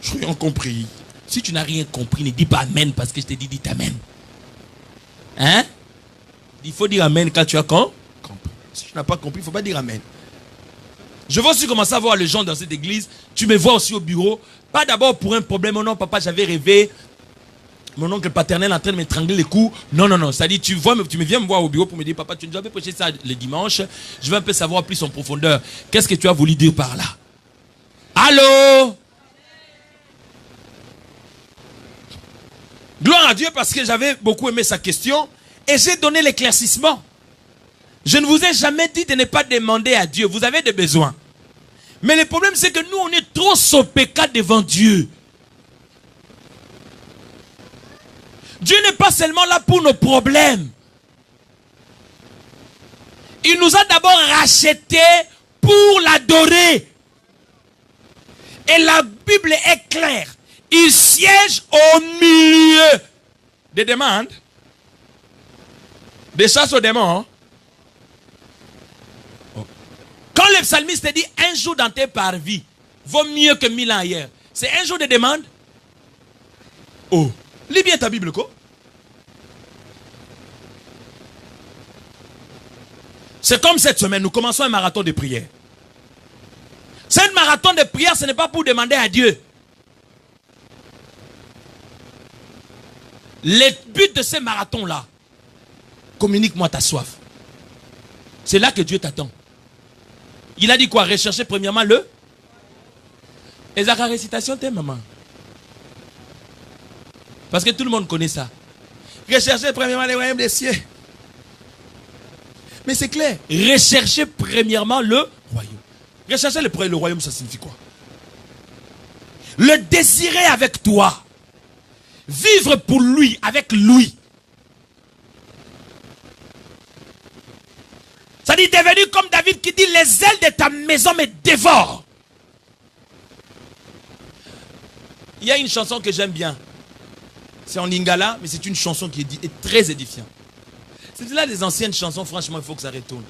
Je n'ai rien compris. Si tu n'as rien compris, ne dis pas Amen parce que je t'ai dit, dis Amen. Hein? Il faut dire Amen quand tu as compris. Si tu n'as pas compris, il ne faut pas dire Amen. Je veux aussi commencer à voir les gens dans cette église. Tu me vois aussi au bureau. Pas d'abord pour un problème. Oh non, papa, j'avais rêvé. Mon oncle paternel en train de m'étrangler les coups. Non, non, non. Ça dit, tu me viens me voir au bureau pour me dire, papa, tu nous avais prêché ça le dimanche. Je veux un peu savoir plus en profondeur. Qu'est-ce que tu as voulu dire par là? Allô? Gloire à Dieu parce que j'avais beaucoup aimé sa question et j'ai donné l'éclaircissement. Je ne vous ai jamais dit de ne pas demander à Dieu. Vous avez des besoins. Mais le problème c'est que nous on est trop sopéca devant Dieu. Dieu n'est pas seulement là pour nos problèmes. Il nous a d'abord rachetés pour l'adorer. Et la Bible est claire. Il siège au milieu des demandes, des chasses aux démons. Quand le psalmiste dit un jour dans tes parvis vaut mieux que 1000 ans ailleurs, c'est un jour de demande. Oh, lis bien ta Bible, quoi. C'est comme cette semaine, nous commençons un marathon de prière. C'est un marathon de prière, ce n'est pas pour demander à Dieu. Le but de ce marathon-là, communique-moi ta soif. C'est là que Dieu t'attend. Il a dit quoi? Rechercher premièrement le... Et la récitation, t'es maman. Parce que tout le monde connaît ça. Rechercher premièrement le royaume des cieux. Mais c'est clair. Rechercher premièrement le royaume. Rechercher le royaume, ça signifie quoi? Le désirer avec toi. Vivre pour lui, avec lui. Ça dit devenu comme David qui dit les ailes de ta maison me dévorent. Il y a une chanson que j'aime bien. C'est en lingala, mais c'est une chanson qui est très édifiante. C'est là des anciennes chansons, franchement, il faut que ça retourne.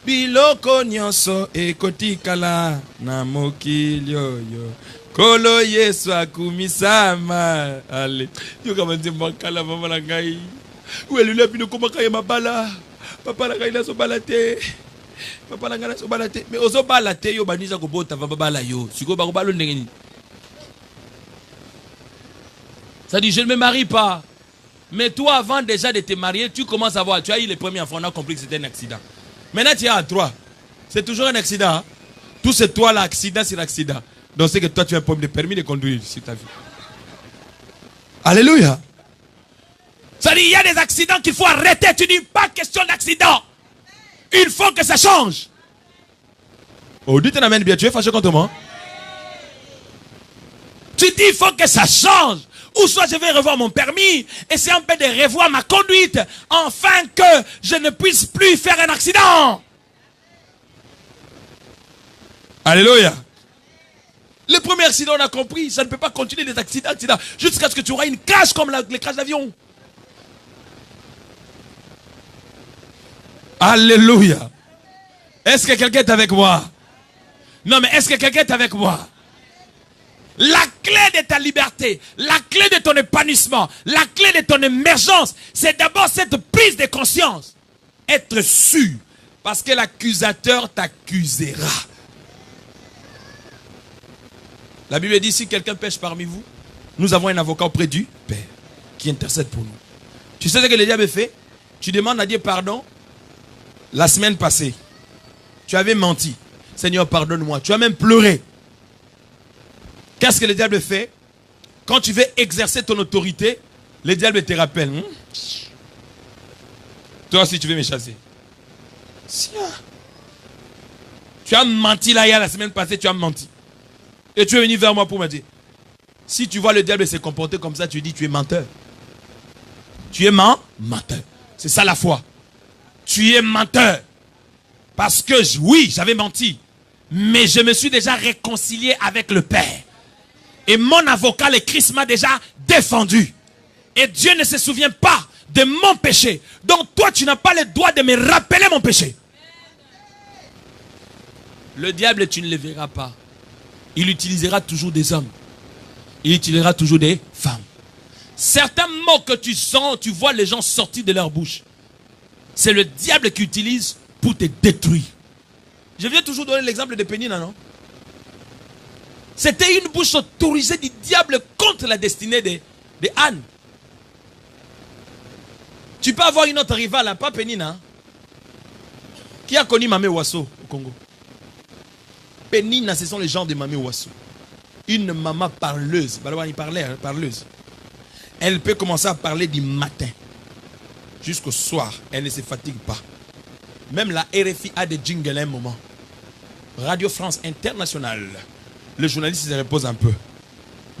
Biloko nyonso ekotikala na mokili yo. Kolo Yesu akumisama. Allez. Yo kama nzi makala mama na ngai. Welule bino koma kaya mabala. Papa na ngai na so balate. Papa na ngai na so balate. Mais ozo balate yo banisa ko bota babala yo. Siko ba ko balo ndenge ni. Ça dit je ne me marie pas. Mais toi avant déjà de te marier, tu commences à voir, tu as eu les premiers enfants, on a compris que c'était un accident. Maintenant tu es à 3. C'est toujours un accident. Hein? Tout c'est toi l'accident, c'est l'accident. Donc c'est que toi tu as un problème de permis de conduire sur ta vie. Alléluia. Ça dit il y a des accidents qu'il faut arrêter. Tu dis pas question d'accident. Il faut que ça change. Oh, dis-toi amène bien, tu es fâché contre moi. Tu dis il faut que ça change. Ou soit je vais revoir mon permis, essayer un peu de revoir ma conduite, afin que je ne puisse plus faire un accident. Alléluia. Le premier accident, on a compris, ça ne peut pas continuer des accidents, jusqu'à ce que tu auras une cage comme les cages d'avion. Alléluia. Est-ce que quelqu'un est avec moi? Non, mais est-ce que quelqu'un est avec moi? La clé de ta liberté, la clé de ton épanouissement, la clé de ton émergence, c'est d'abord cette prise de conscience. Être sûr, parce que l'accusateur t'accusera. La Bible dit, si quelqu'un pêche parmi vous, nous avons un avocat auprès du Père qui intercède pour nous. Tu sais ce que le diable fait? Tu demandes à Dieu pardon. La semaine passée, tu avais menti. Seigneur, pardonne-moi. Tu as même pleuré. Qu'est-ce que le diable fait? Quand tu veux exercer ton autorité, le diable te rappelle. Toi aussi, tu veux me chasser. Si, tu as menti là, hier, la semaine passée, tu as menti. Et tu es venu vers moi pour me dire, si tu vois le diable se comporter comme ça, tu dis, tu es menteur. Tu es menteur. C'est ça la foi. Tu es menteur. Parce que, oui, j'avais menti. Mais je me suis déjà réconcilié avec le Père. Et mon avocat, le Christ, m'a déjà défendu. Et Dieu ne se souvient pas de mon péché. Donc toi, tu n'as pas le droit de me rappeler mon péché. Le diable, tu ne le verras pas. Il utilisera toujours des hommes. Il utilisera toujours des femmes. Certains mots que tu sens, tu vois les gens sortir de leur bouche. C'est le diable qui utilise pour te détruire. Je viens toujours donner l'exemple de Pénina, non? C'était une bouche autorisée du diable contre la destinée de Anne. Tu peux avoir une autre rivale, hein, pas Pénina. Hein? Qui a connu Mamé Ouasso au Congo? Pénina, ce sont les gens de Mamé Ouasso. Une maman parleuse. Il parlait, hein, parleuse. Elle peut commencer à parler du matin jusqu'au soir. Elle ne se fatigue pas. Même la RFI a des jingles à un moment. Radio France Internationale. Le journaliste se repose un peu.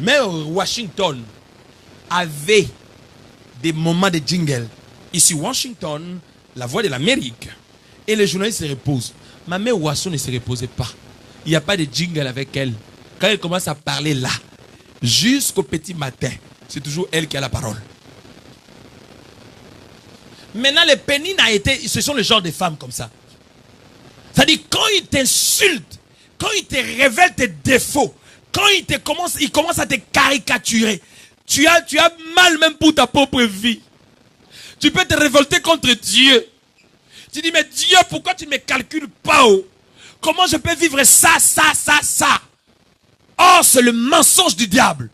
Mais Washington avait des moments de jingle. Ici, Washington, la voix de l'Amérique. Et le journaliste se repose. Ma mère Ouasso ne se reposait pas. Il n'y a pas de jingle avec elle. Quand elle commence à parler là, jusqu'au petit matin, c'est toujours elle qui a la parole. Maintenant, les Pénines ce sont le genre de femmes comme ça. C'est-à-dire, quand ils t'insultent, quand ils te révèlent tes défauts, quand ils commencent à te caricaturer, tu as mal même pour ta propre vie. Tu peux te révolter contre Dieu. Tu dis, mais Dieu, pourquoi tu ne me calcules pas? Comment je peux vivre ça? Oh, c'est le mensonge du diable.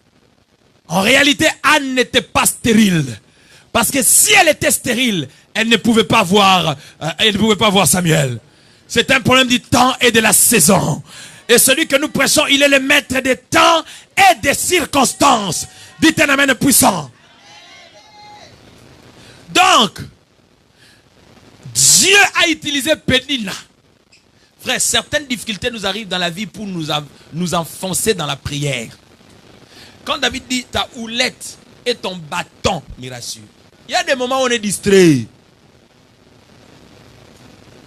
En réalité, Anne n'était pas stérile. Parce que si elle était stérile, elle ne pouvait pas voir Samuel. C'est un problème du temps et de la saison. Et celui que nous prêchons, il est le maître des temps et des circonstances. Dites un amen puissant. Donc, Dieu a utilisé Pénina. Frère, certaines difficultés nous arrivent dans la vie pour nous enfoncer dans la prière. Quand David dit ta houlette et ton bâton me rassurent. Il y a des moments où on est distrait.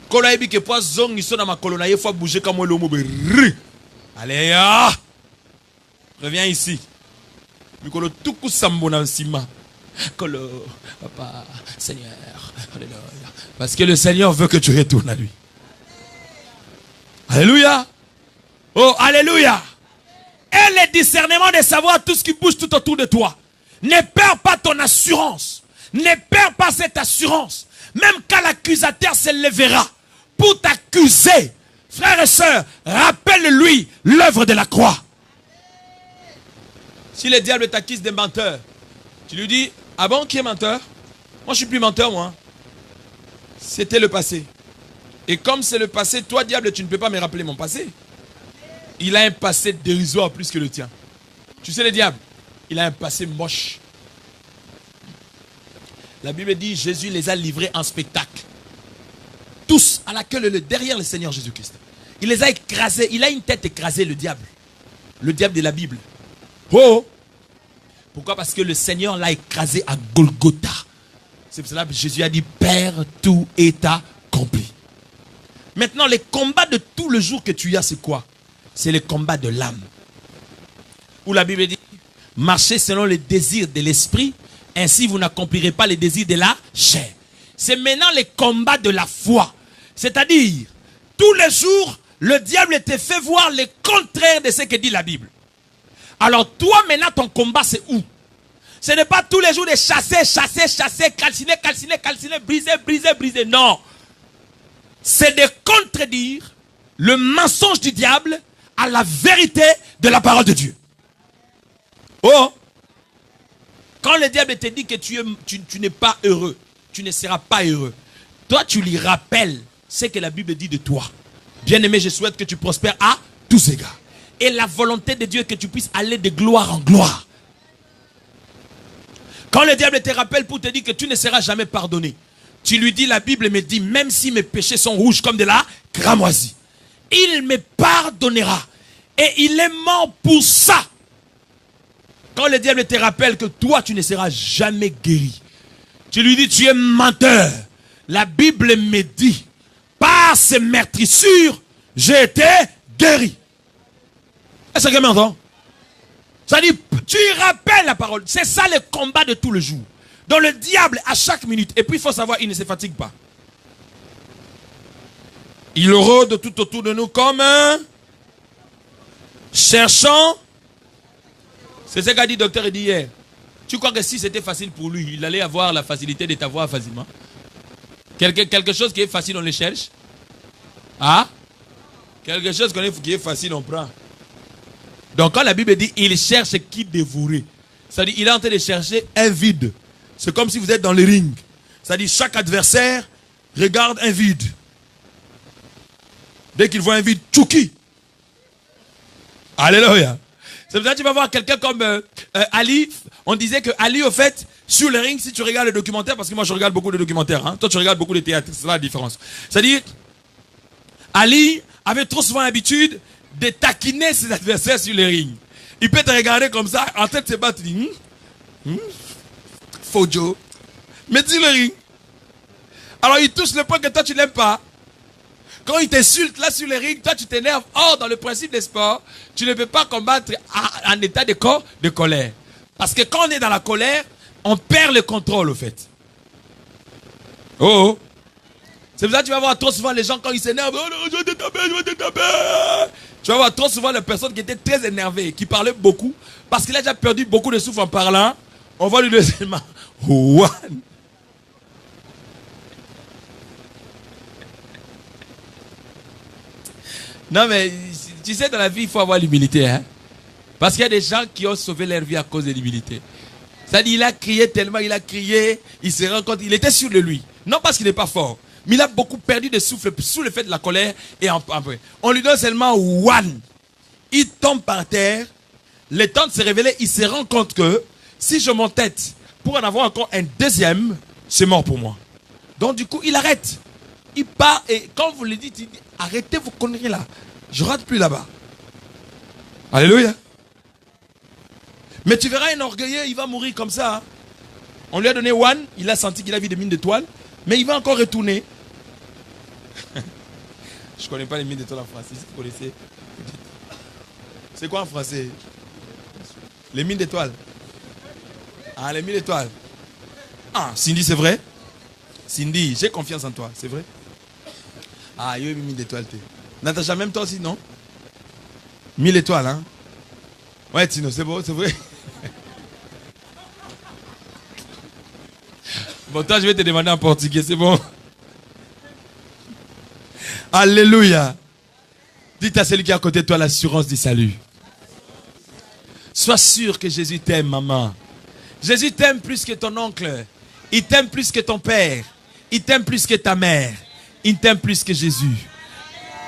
Quand on a dit que pour zong, ils sont dans ma colonne, il faut bouger comme le mot. Allez, reviens ici. Mikolo tout sambona sima. Kolo, papa, Seigneur, alléluia. Parce que le Seigneur veut que tu retournes à lui. Alléluia. Oh, alléluia. Et le discernement de savoir tout ce qui bouge tout autour de toi. Ne perds pas ton assurance. Ne perds pas cette assurance. Même quand l'accusateur se lèvera pour t'accuser, frères et sœurs, rappelle-lui l'œuvre de la croix. Si le diable t'accuse de menteur, tu lui dis, ah bon, qui est menteur? Moi, je suis plus menteur, moi. C'était le passé. Et comme c'est le passé, toi, diable, tu ne peux pas me rappeler mon passé. Il a un passé dérisoire plus que le tien. Tu sais, le diable, il a un passé moche. La Bible dit, Jésus les a livrés en spectacle. Tous à la queue derrière le Seigneur Jésus-Christ. Il les a écrasés. Il a une tête écrasée, le diable. Le diable de la Bible. Oh! Pourquoi? Parce que le Seigneur l'a écrasé à Golgotha. C'est pour cela que Jésus a dit, Père, tout est accompli. Maintenant, les combats de tout le jour que tu as, c'est quoi? C'est le combat de l'âme. Où la Bible dit, marchez selon les désirs de l'esprit, ainsi vous n'accomplirez pas les désirs de la chair. C'est maintenant les combats de la foi. C'est-à-dire, tous les jours, le diable te fait voir le contraire de ce que dit la Bible. Alors toi, maintenant, ton combat, c'est où? Ce n'est pas tous les jours de chasser, calciner, briser. Non. C'est de contredire le mensonge du diable à la vérité de la parole de Dieu. Oh! Quand le diable te dit que tu n'es pas heureux, tu ne seras pas heureux. Toi, tu lui rappelles ce que la Bible dit de toi. Bien-aimé, je souhaite que tu prospères à tous égards. Et la volonté de Dieu est que tu puisses aller de gloire en gloire. Quand le diable te rappelle pour te dire que tu ne seras jamais pardonné, Tu lui dis, la Bible me dit, même si mes péchés sont rouges comme de la cramoisie, il me pardonnera. Et il est mort pour ça. Quand le diable te rappelle que toi, tu ne seras jamais guéri, tu lui dis, tu es menteur. La Bible me dit, par ces meurtrissures, j'ai été guéri. Est-ce que quelqu'un m'entend? Ça dit, tu rappelles la parole. C'est ça le combat de tout le jour. Donc le diable, à chaque minute, et puis il faut savoir, il ne se fatigue pas. Il rôde tout autour de nous comme un cherchant. C'est ce qu'a dit le docteur hier. Tu crois que si c'était facile pour lui, il allait avoir la facilité de t'avoir facilement? Quelque chose qui est facile, on le cherche. Ah? Quelque chose qui est facile, on prend. Donc quand la Bible dit, il cherche qui dévorer, ça dit, il est en train de chercher un vide. C'est comme si vous êtes dans le ring. Ça dit, chaque adversaire regarde un vide. Dès qu'il voit un vide, tchouki. Alléluia. C'est pour ça que tu vas voir quelqu'un comme Ali. On disait que Ali, au fait, sur le ring, si tu regardes le documentaire, parce que moi je regarde beaucoup de documentaires, hein, toi tu regardes beaucoup de théâtre, c'est là la différence. C'est-à-dire, Ali avait trop souvent l'habitude de taquiner ses adversaires sur le ring. Il peut te regarder comme ça, en train de se battre, il dit, faux Joe, mais dis le ring. Alors il touche le point que toi tu n'aimes pas. Quand il t'insulte là sur le ring, toi tu t'énerves. Or, dans le principe des sports, tu ne peux pas combattre en état de colère. Parce que quand on est dans la colère, on perd le contrôle au fait. Oh. C'est pour ça que tu vas voir trop souvent les gens quand ils s'énervent. Oh non, je vais te taper, je vais te taper. Tu vas voir trop souvent les personnes qui étaient très énervées, qui parlaient beaucoup, parce qu'il a déjà perdu beaucoup de souffle en parlant. On va lui donner seulement one. Non mais, tu sais, dans la vie, il faut avoir l'humilité. Hein? Parce qu'il y a des gens qui ont sauvé leur vie à cause de l'humilité. C'est-à-dire, il a crié tellement, il a crié, il se rend compte, il était sûr de lui. Non parce qu'il n'est pas fort, mais il a beaucoup perdu de souffle sous le fait de la colère. Et après, on lui donne seulement one. Il tombe par terre, le temps de se révéler, il se rend compte que si je m'entête pour en avoir encore un deuxième, c'est mort pour moi. Donc du coup, il arrête. Il part et quand vous le dites, il dit, arrêtez vos conneries là. Je ne rate plus là-bas. Alléluia. Mais tu verras un orgueilleux, il va mourir comme ça. Hein. On lui a donné one, il a senti qu'il a vu des mines d'étoiles, mais il va encore retourner. Je ne connais pas les mines d'étoiles en français. Vous connaissez? C'est quoi en français? Les mines d'étoiles. Ah, les mines d'étoiles. Ah, Cindy, c'est vrai? Cindy, j'ai confiance en toi, c'est vrai? Ah, il y a eu 1000 étoiles. Natacha, même toi aussi, non? 1000 étoiles, hein? Ouais, Tino, c'est bon, c'est vrai. Bon, toi, je vais te demander en portugais, c'est bon? Alléluia. Dites à celui qui est à côté de toi l'assurance du salut. Sois sûr que Jésus t'aime, maman. Jésus t'aime plus que ton oncle. Il t'aime plus que ton père. Il t'aime plus que ta mère. Il t'aime plus que Jésus.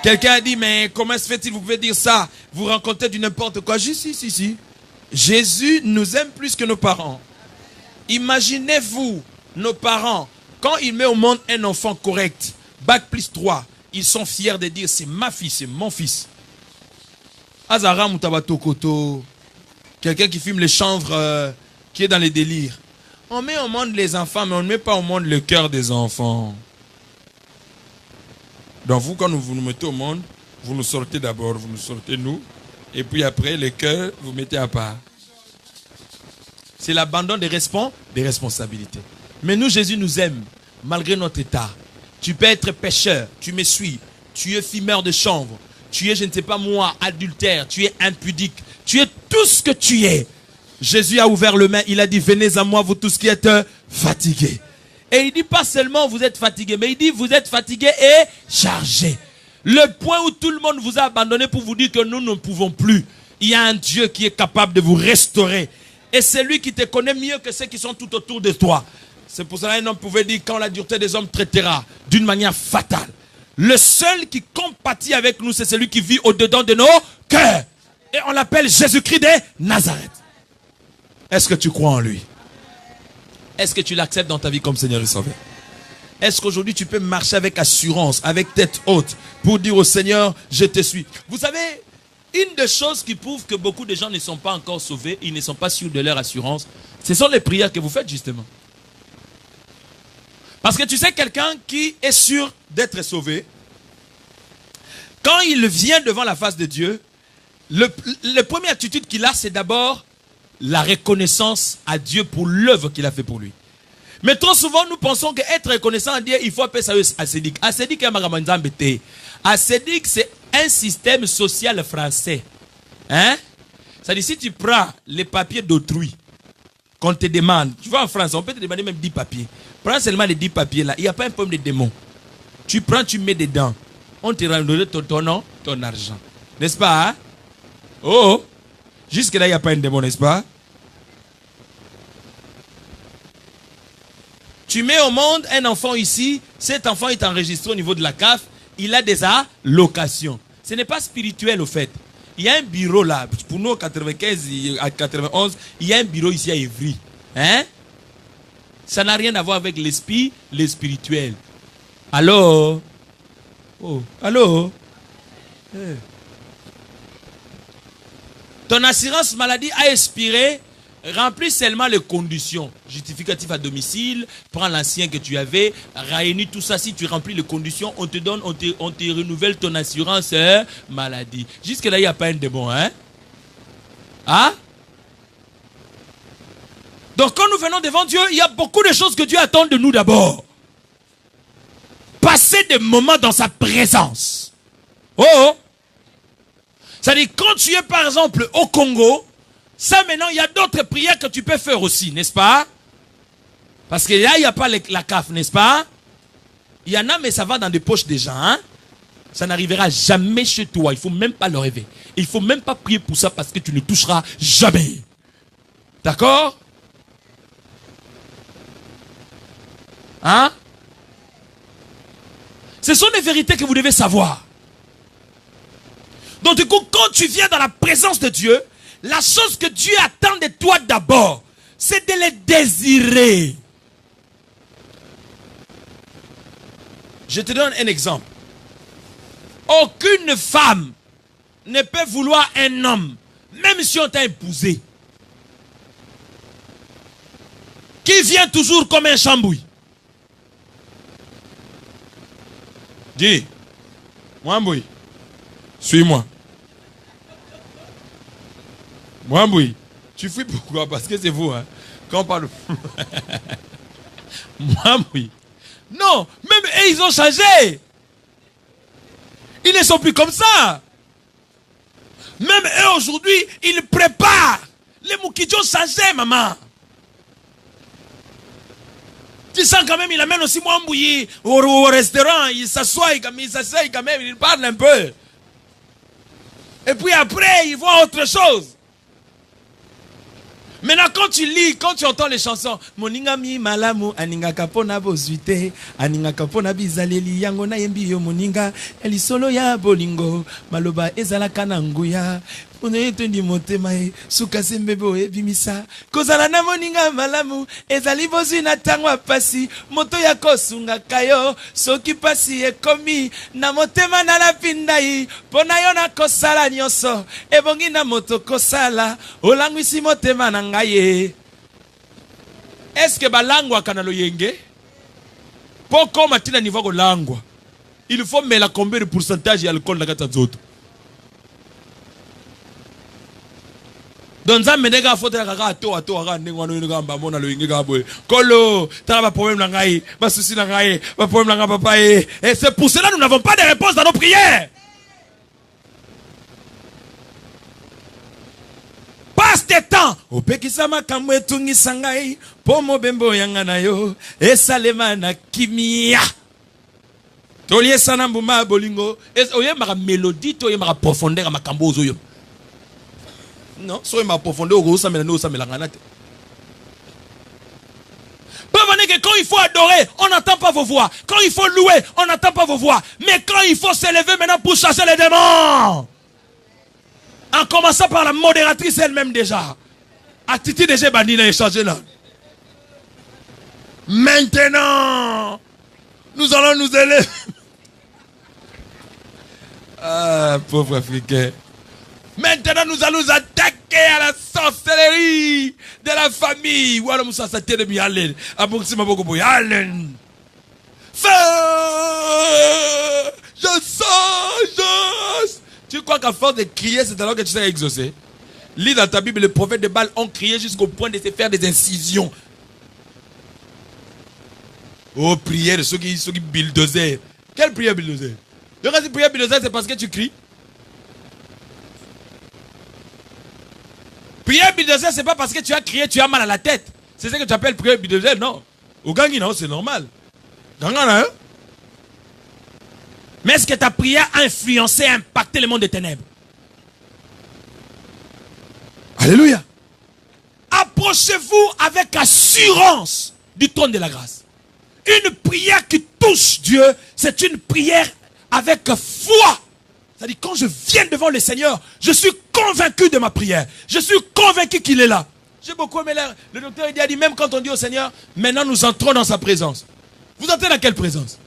Quelqu'un a dit, mais comment se fait-il, vous pouvez dire ça? Vous rencontrez du n'importe quoi. Si. Jésus nous aime plus que nos parents. Imaginez-vous, nos parents, quand ils mettent au monde un enfant correct, bac plus 3, ils sont fiers de dire, c'est ma fille, c'est mon fils. Azara Moutabato Koto, quelqu'un qui fume les chanvres, qui est dans les délires. On met au monde les enfants, mais on ne met pas au monde le cœur des enfants. Donc vous, quand vous nous mettez au monde, vous nous sortez d'abord, vous nous sortez nous, et puis après, le cœur, vous mettez à part. C'est l'abandon des responsabilités. Mais nous, Jésus nous aime, malgré notre état. Tu peux être pécheur, tu me suis, tu es fumeur de chanvre, tu es, je ne sais pas moi, adultère, tu es impudique, tu es tout ce que tu es. Jésus a ouvert le main, il a dit, venez à moi, vous tous qui êtes fatigués. Et il dit pas seulement vous êtes fatigués, mais il dit vous êtes fatigués et chargés. Le point où tout le monde vous a abandonné pour vous dire que nous ne pouvons plus. Il y a un Dieu qui est capable de vous restaurer. Et c'est lui qui te connaît mieux que ceux qui sont tout autour de toi. C'est pour cela qu'un homme pouvait dire, quand la dureté des hommes traitera d'une manière fatale. Le seul qui compatit avec nous, c'est celui qui vit au-dedans de nos cœurs. Et on l'appelle Jésus-Christ de Nazareth. Est-ce que tu crois en lui? Est-ce que tu l'acceptes dans ta vie comme Seigneur et Sauveur? Est-ce qu'aujourd'hui tu peux marcher avec assurance, avec tête haute, pour dire au Seigneur, je te suis? Vous savez, une des choses qui prouve que beaucoup de gens ne sont pas encore sauvés, ils ne sont pas sûrs de leur assurance, ce sont les prières que vous faites justement. Parce que tu sais, quelqu'un qui est sûr d'être sauvé, quand il vient devant la face de Dieu, la première attitude qu'il a, c'est d'abord la reconnaissance à Dieu pour l'œuvre qu'il a fait pour lui. Mais trop souvent, nous pensons qu'être reconnaissant à Dieu, il faut appeler ça ascédique. Ascédique, c'est un système social français. Hein? C'est-à-dire, si tu prends les papiers d'autrui, qu'on te demande, tu vois en France, on peut te demander même 10 papiers. Prends seulement les 10 papiers là, il n'y a pas un problème de démon. Tu prends, tu mets dedans. On te rendra ton nom, ton argent. N'est-ce pas? Hein? Oh! Jusque là, il n'y a pas un démon, n'est-ce pas? Tu mets au monde un enfant ici, cet enfant est enregistré au niveau de la CAF, il a des allocations. Ce n'est pas spirituel au fait. Il y a un bureau là, pour nous, 95 à 91, il y a un bureau ici à Évry. Hein? Ça n'a rien à voir avec l'esprit, le spirituel. Allô? Oh, allô? Hey. Ton assurance maladie a expiré, remplis seulement les conditions. Justificatif à domicile, prends l'ancien que tu avais, réunis tout ça. Si tu remplis les conditions, on te donne, on te renouvelle ton assurance maladie. Jusque là, il n'y a pas un démon, hein? Hein? Donc quand nous venons devant Dieu, il y a beaucoup de choses que Dieu attend de nous d'abord. Passer des moments dans sa présence. Oh! C'est-à-dire, quand tu es par exemple au Congo, ça maintenant, il y a d'autres prières que tu peux faire aussi, n'est-ce pas? Parce que là, il n'y a pas la CAF, n'est-ce pas? Il y en a, mais ça va dans des poches des gens. Hein? Ça n'arrivera jamais chez toi. Il ne faut même pas le rêver. Il ne faut même pas prier pour ça parce que tu ne toucheras jamais. D'accord? Hein? Ce sont des vérités que vous devez savoir. Donc du coup, quand tu viens dans la présence de Dieu, la chose que Dieu attend de toi d'abord, c'est de les désirer. Je te donne un exemple. Aucune femme ne peut vouloir un homme, même si on t'a épousé, qui vient toujours comme un chambouille. Dis, Mwamboui, suis-moi. Mwamboui, tu fuis pourquoi? Parce que c'est vous, hein. Quand on parle... Mwamboui. Non, même eux, ils ont changé. Ils ne sont plus comme ça. Même eux, aujourd'hui, ils préparent. Les Moukidji ont changé, maman. Tu sens quand même, il amène aussi Mwamboui au restaurant. Il s'assoit quand même, il parle un peu. Et puis après, il voit autre chose. Maintenant, quand tu lis, quand tu entends les chansons, Moninga mi malamu, aninga kapona bozuite, aninga kapona bizaleli, yango na yembi yo moninga, elisolo ya bolingo, maloba ezala kananguya, unetendi motemae, sukase mbebo ebimisa, kozala na moninga malamu, ezali bozu na tangwa pasi, moto ya kosunga kayo, soki pasi ekomi, na motema na la pindai, pona yo na kosala nyoso, ebongi na moto kosala, olangwisi motema na ngaye. Est-ce que balangwa kanalo yenge? Poko matina niveau ko langwa. Il faut mettre combien de pourcentage d'alcool dans la zoto. Donc ça me nega faut kaka to aga ndengwa no ngamba mona lo yenge gabwe. Kolo, t'as pas problème na ngai, ba souci na ngai, ba problème na papa et c'est pour cela nous n'avons pas de réponse dans nos prières. Passe tes temps. Opekisama kamwe tungi sangai. Pomo bembo yangana yo. Esalema na kimia. Tolie sanambuma bolingo. Oye mara mélodie, toye mara profondeur ma kambo ozo yo. Non, soye ma profondeur ozo sa melano sa melangana. Pas que quand il faut adorer, on n'entend pas vos voix. Quand il faut louer, on n'entend pas vos voix. Mais quand il faut s'élever maintenant pour chasser les démons. En commençant par la modératrice elle-même déjà. Attitude déjà bandine et changé là. Maintenant, Nous allons nous élever. Ah, pauvre Africain. Maintenant, nous allons nous attaquer à la sorcellerie de la famille. Voilà, Moussa, ça t'aide bien. Feu! Je sens. Tu crois qu'à force de crier, c'est alors que tu seras exaucé? Lis dans ta Bible, les prophètes de Baal ont crié jusqu'au point de se faire des incisions. Oh, prière, ceux qui bulldozer. Quelle prière bulldozer? Donc, quand tu prières bulldozer, c'est parce que tu cries. Prière bulldozer, c'est pas parce que tu as crié, tu as mal à la tête. C'est ce que tu appelles prière bulldozer, non. Au Gangi, non, c'est normal. Gangana, hein? Mais est-ce que ta prière a influencé, a impacté le monde des ténèbres? Alléluia. Approchez-vous avec assurance du trône de la grâce. Une prière qui touche Dieu, c'est une prière avec foi. C'est-à-dire, quand je viens devant le Seigneur, je suis convaincu de ma prière. Je suis convaincu qu'il est là. J'ai beaucoup aimé le docteur il a dit, même quand on dit au Seigneur, maintenant nous entrons dans sa présence. Vous entrez dans quelle présence?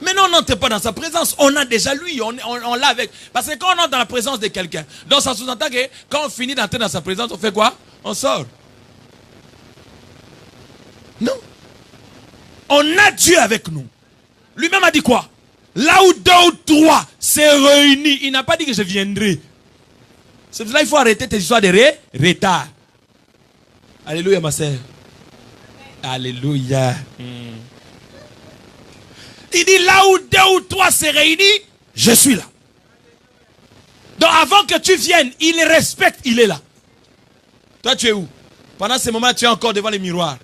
Mais non, on n'entre pas dans sa présence. On a déjà lui. On l'a avec. Parce que quand on entre dans la présence de quelqu'un, donc ça sous-entend que quand on finit d'entrer dans sa présence, on fait quoi? On sort. Non. On a Dieu avec nous. Lui-même a dit quoi? Là où 2 ou 3 s'est réunis, il n'a pas dit que je viendrai. C'est pour ça qu'il faut arrêter tes histoires de retard. Alléluia, ma sœur. Alléluia. Il dit là où 2 ou 3 s'est réunis, je suis là. Donc avant que tu viennes, il respecte, il est là. Toi tu es où? Pendant ce moment, tu es encore devant le miroir.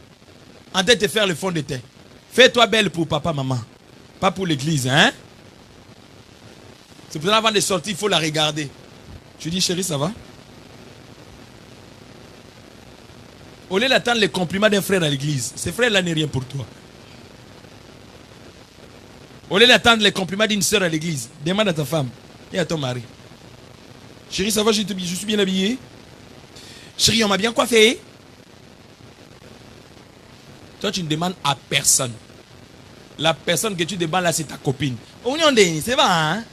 En train de te faire le fond de teint. Fais-toi belle pour papa, maman. Pas pour l'église, hein? C'est pour ça qu'avant de sortir, il faut la regarder. Tu dis chérie, ça va? Au lieu d'attendre les compliments d'un frère à l'église, ce frère-là n'est rien pour toi. Au lieu d'attendre les compliments d'une soeur à l'église, demande à ta femme et à ton mari. Chérie, ça va, je suis bien habillé? Chérie, on m'a bien coiffé? Toi, tu ne demandes à personne. La personne que tu demandes là, c'est ta copine. C'est vrai, hein?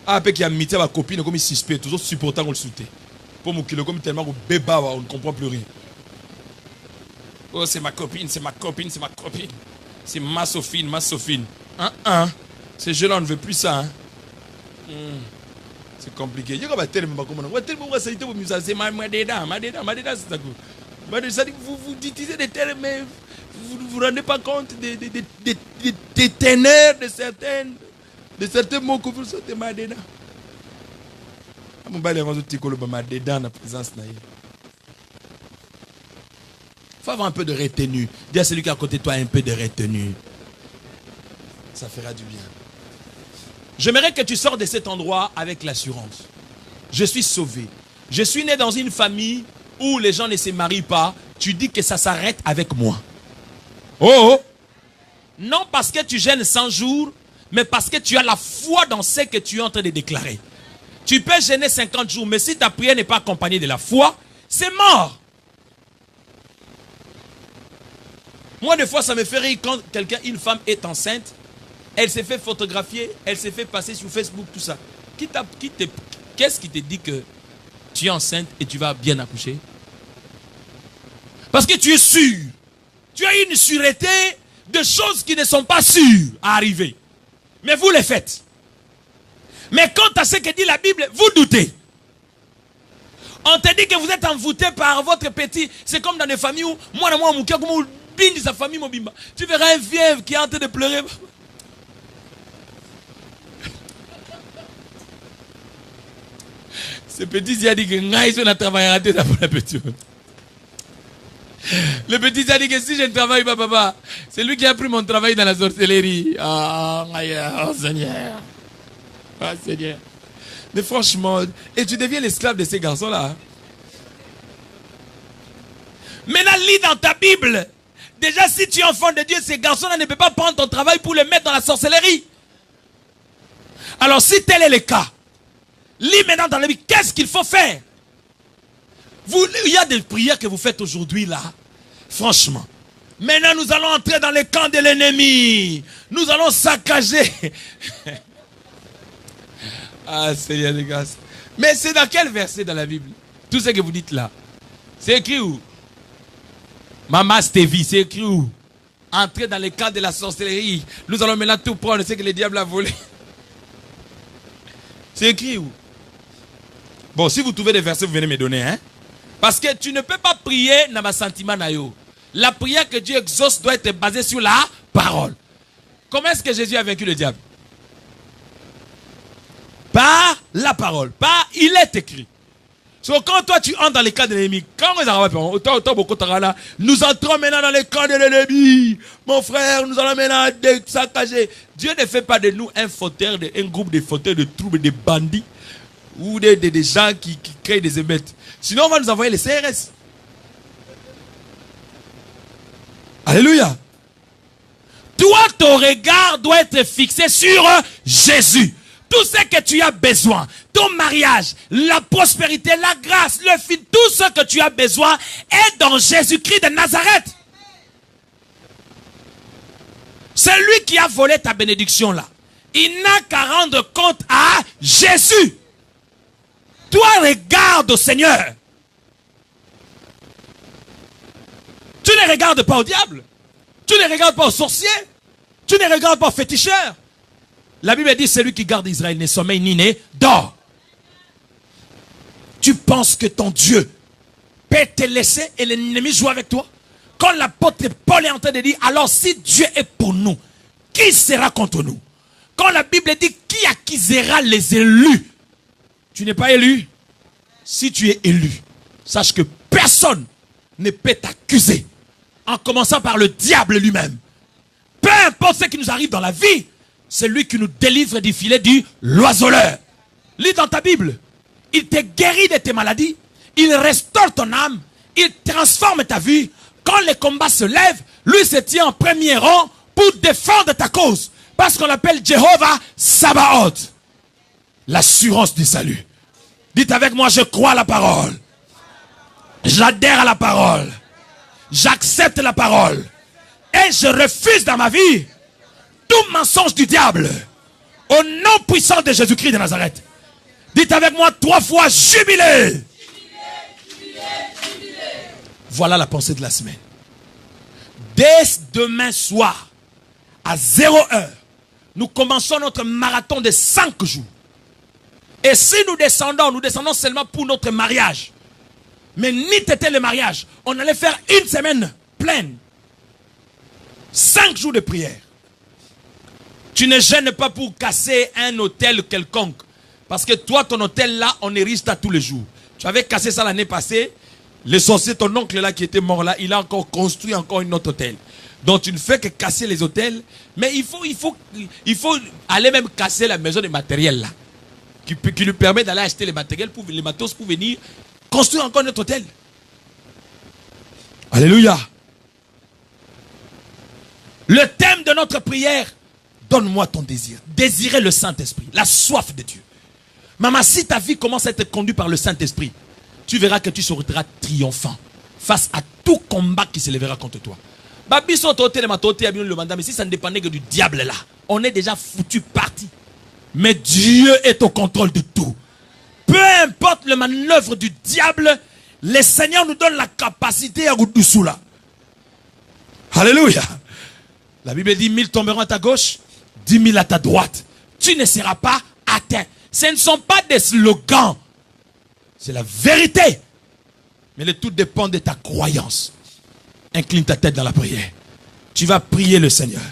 Ah, après qu'il y a mis ma copine comme il suspect, toujours supportant qu'on le soutient. Pour mon kilo, comme tellement béba, on ne comprend plus rien. Oh, c'est ma copine, c'est ma copine, c'est ma copine. C'est ma Sophine, ma Sophine. Ces jeux-là, on ne veut plus ça. Hein? C'est compliqué. C'est ma déda, c'est ça. Vous utilisez des termes, mais vous ne vous rendez pas compte des ténèbres de certains mots que vous sortez. Ma déda. Il faut avoir un peu de retenue. Dis à celui qui est à côté de toi un peu de retenue. Ça fera du bien. J'aimerais que tu sors de cet endroit avec l'assurance. Je suis sauvé. Je suis né dans une famille où les gens ne se marient pas. Tu dis que ça s'arrête avec moi. Oh! Non parce que tu gênes 100 jours, mais parce que tu as la foi dans ce que tu es en train de déclarer. Tu peux gêner 50 jours, mais si ta prière n'est pas accompagnée de la foi, c'est mort. Moi, des fois, ça me fait rire quand une femme est enceinte, elle s'est fait photographier, elle s'est fait passer sur Facebook, tout ça. Qu'est-ce qui te dit que tu es enceinte et tu vas bien accoucher? Parce que tu es sûr. Tu as une sûreté de choses qui ne sont pas sûres à arriver. Mais vous les faites. Mais quant à ce que dit la Bible, vous doutez. On te dit que vous êtes envoûté par votre petit. C'est comme dans des familles où, moi, sa famille, tu verras un vieux qui est en train de pleurer. Ce petit, il a dit que il a travaillé raté pour la petite. Le petit a dit que si je ne travaille pas, papa, c'est lui qui a pris mon travail dans la sorcellerie. Oh, Seigneur. Ah, Seigneur. Mais franchement, et tu deviens l'esclave de ces garçons-là. Maintenant, lis dans ta Bible. Déjà, si tu es enfant de Dieu, ces garçons-là ne peuvent pas prendre ton travail pour le mettre dans la sorcellerie. Alors, si tel est le cas, lis maintenant dans la Bible, qu'est-ce qu'il faut faire? Il y a des prières que vous faites aujourd'hui là. Franchement, Maintenant, nous allons entrer dans les camps de l'ennemi. Nous allons saccager. Ah, Seigneur de grâce. Mais c'est dans quel verset dans la Bible? Tout ce que vous dites là. C'est écrit où? Maman Stevie, c'est écrit où? Entrer dans les camps de la sorcellerie. Nous allons maintenant tout prendre, ce que le diable a volé. C'est écrit où? Bon, si vous trouvez des versets, vous venez me donner. Hein? Parce que tu ne peux pas prier dans ma sentiment. La prière que Dieu exauce doit être basée sur la parole. Comment est-ce que Jésus a vaincu le diable? Par la parole. Par il est écrit. So, quand toi tu entres dans les camps de l'ennemi, nous entrons maintenant dans les camps de l'ennemi. Mon frère, nous allons maintenant saccager. Dieu ne fait pas de nous un fauteur, un groupe de fauteurs, de troubles, de bandits ou des gens qui créent des émeutes. Sinon, on va nous envoyer les CRS. Alléluia. Toi, ton regard doit être fixé sur Jésus. Tout ce que tu as besoin, ton mariage, la prospérité, la grâce, le fils, tout ce que tu as besoin est dans Jésus-Christ de Nazareth. C'est lui qui a volé ta bénédiction là. Il n'a qu'à rendre compte à Jésus. Toi, regarde au Seigneur. Tu ne regardes pas au diable. Tu ne regardes pas aux sorciers. Tu ne regardes pas aux féticheurs. La Bible dit, celui qui garde Israël ne sommeille ni ne dort. Tu penses que ton Dieu peut te laisser et l'ennemi joue avec toi? Quand l'apôtre Paul est en train de dire, alors si Dieu est pour nous, qui sera contre nous? Quand la Bible dit, qui accusera les élus? Tu n'es pas élu. Si tu es élu, sache que personne ne peut t'accuser. En commençant par le diable lui-même. Peu importe ce qui nous arrive dans la vie, c'est lui qui nous délivre du filet du l'oiseleur. Lis dans ta Bible. Il te guérit de tes maladies. Il restaure ton âme. Il transforme ta vie. Quand les combats se lèvent, lui se tient en premier rang pour défendre ta cause. Parce qu'on l'appelle Jéhovah Sabaoth. L'assurance du salut. Dites avec moi, je crois à la parole. J'adhère à la parole. J'accepte la parole. Et je refuse dans ma vie tout mensonge du diable. Au nom puissant de Jésus-Christ de Nazareth. Dites avec moi 3 fois jubilé. Voilà la pensée de la semaine. Dès demain soir, à 0h, nous commençons notre marathon de 5 jours. Et si nous descendons seulement pour notre mariage. Mais ni t'étais le mariage. On allait faire une semaine pleine. 5 jours de prière. Tu ne gênes pas pour casser un hôtel quelconque. Parce que toi, ton hôtel là, on érige ça tous les jours. Tu avais cassé ça l'année passée. Le sorcier, ton oncle là qui était mort là, il a encore construit encore un autre hôtel. Donc tu ne fais que casser les hôtels. Mais il faut aller même casser la maison de matériel là. Qui lui permet d'aller acheter les matériels, les matos pour venir construire encore notre hôtel. Alléluia. Le thème de notre prière, donne-moi ton désir. Désirer le Saint-Esprit, la soif de Dieu. Maman, si ta vie commence à être conduite par le Saint-Esprit, tu verras que tu seras triomphant face à tout combat qui se lèvera contre toi. Mais si ça ne dépendait que du diable là, on est déjà foutu parti. Mais Dieu est au contrôle de tout. Peu importe le manœuvre du diable, le Seigneur nous donne la capacité à Goudoussou là. Alléluia. La Bible dit 1000 tomberont à ta gauche, 10 000 à ta droite. Tu ne seras pas atteint. Ce ne sont pas des slogans. C'est la vérité. Mais le tout dépend de ta croyance. Incline ta tête dans la prière. Tu vas prier le Seigneur.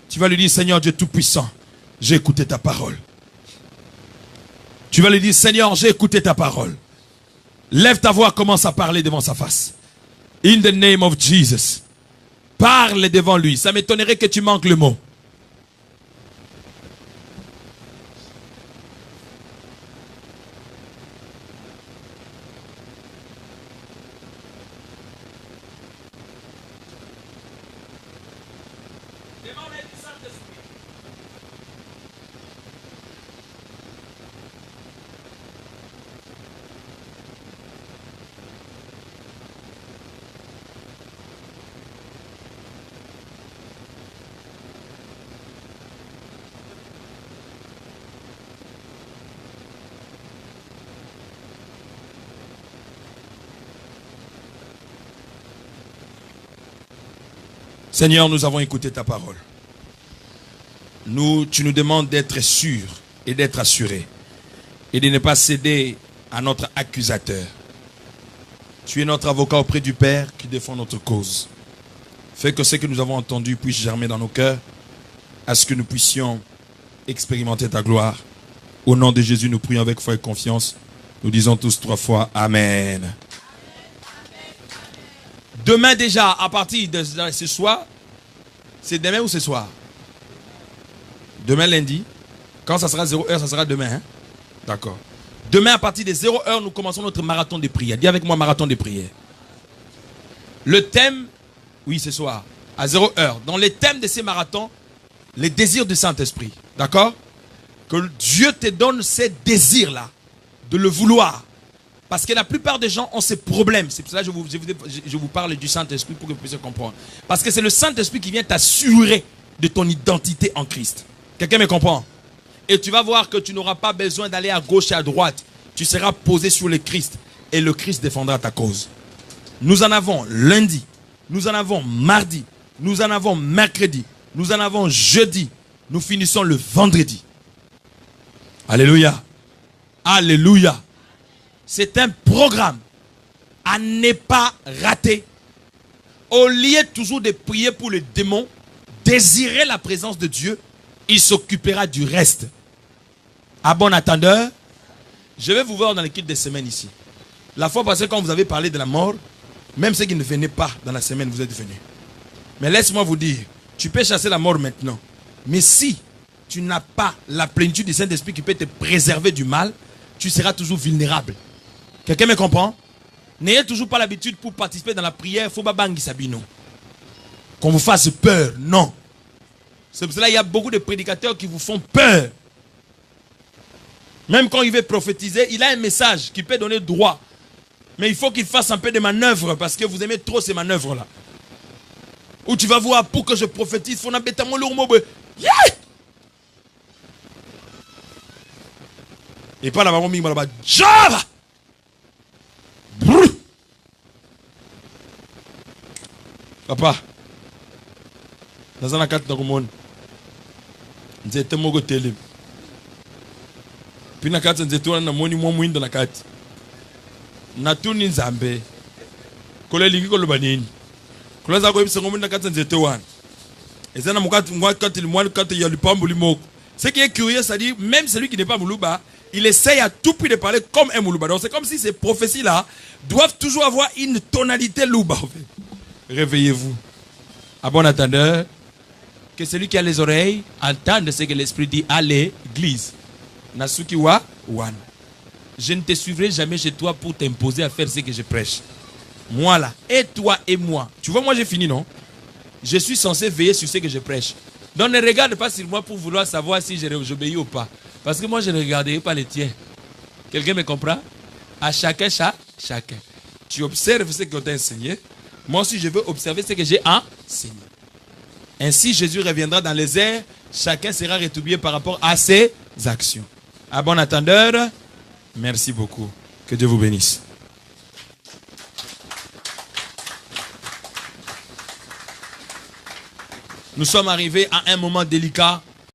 Tu vas lui dire, Seigneur Dieu Tout-Puissant, j'ai écouté ta parole. Tu vas lui dire, Seigneur, j'ai écouté ta parole. Lève ta voix, commence à parler devant sa face. In the name of Jesus. Parle devant lui. Ça m'étonnerait que tu manques le mot. Seigneur, nous avons écouté ta parole. Tu nous demandes d'être sûrs et d'être assurés. Et de ne pas céder à notre accusateur. Tu es notre avocat auprès du Père qui défend notre cause. Fais que ce que nous avons entendu puisse germer dans nos cœurs, à ce que nous puissions expérimenter ta gloire. Au nom de Jésus, nous prions avec foi et confiance. Nous disons tous 3 fois Amen. Demain déjà, à partir de ce soir, c'est demain ou ce soir? Demain lundi. Quand ça sera 0 heure, ça sera demain. Hein? D'accord. Demain, à partir de 0 heure, nous commençons notre marathon de prière. Dis avec moi, marathon de prière. Le thème, oui, ce soir, à 0 heure. Dans les thèmes de ces marathons, les désirs du Saint-Esprit. D'accord? Que Dieu te donne ces désirs-là, de le vouloir. Parce que la plupart des gens ont ces problèmes. C'est pour ça que je vous parle du Saint-Esprit pour que vous puissiez comprendre. Parce que c'est le Saint-Esprit qui vient t'assurer de ton identité en Christ. Quelqu'un me comprend? Et tu vas voir que tu n'auras pas besoin d'aller à gauche et à droite. Tu seras posé sur le Christ. Et le Christ défendra ta cause. Nous en avons lundi. Nous en avons mardi. Nous en avons mercredi. Nous en avons jeudi. Nous finissons le vendredi. Alléluia. Alléluia. C'est un programme à ne pas rater. Au lieu toujours de prier pour les démons, désirer la présence de Dieu, il s'occupera du reste. À bon attendeur, je vais vous voir dans l'équipe des semaines ici. La fois passée, quand vous avez parlé de la mort, même ceux qui ne venaient pas dans la semaine, vous êtes venus. Mais laisse-moi vous dire, tu peux chasser la mort maintenant. Mais si tu n'as pas la plénitude du Saint-Esprit qui peut te préserver du mal, tu seras toujours vulnérable. Quelqu'un me comprend? N'ayez toujours pas l'habitude pour participer dans la prière. Faut pas bangi sabino. Qu'on vous fasse peur. Non. C'est pour cela qu'il y a beaucoup de prédicateurs qui vous font peur. Même quand il veut prophétiser, il a un message qui peut donner droit. Mais il faut qu'il fasse un peu de manœuvres parce que vous aimez trop ces manœuvres-là. Où tu vas voir, pour que je prophétise, il faut n'embêter mon lourd. Et pas la maman ming là-bas. Java! Papa, dans la carte de Roumone, nous étions au télé. Puis la carte, nous étions dans la carte. Nous avons une Zambé. Nous avons une Kolobanine. Nous avons une carte de Zétoan. Et ça, nous avons ce qui est curieux, c'est-à-dire, même celui qui n'est pas Moulouba, il essaye à tout prix de parler comme un Moulouba. Donc c'est comme si ces prophéties-là doivent toujours avoir une tonalité Louba. Réveillez-vous. À bon attendeur, que celui qui a les oreilles entende ce que l'Esprit dit à l'église. Nasuki wa wan. Je ne te suivrai jamais chez toi pour t'imposer à faire ce que je prêche. Moi là, et toi et moi. Tu vois, moi j'ai fini, non? Je suis censé veiller sur ce que je prêche. Donc ne regarde pas sur moi pour vouloir savoir si j'obéis ou pas. Parce que moi je ne regarderai pas les tiens. Quelqu'un me comprend? À chacun, chacun. Tu observes ce qu'on t'a enseigné. Moi aussi je veux observer ce que j'ai enseigné. Ainsi Jésus reviendra dans les airs. Chacun sera rétribué par rapport à ses actions. À bon attendeur, merci beaucoup. Que Dieu vous bénisse. Nous sommes arrivés à un moment délicat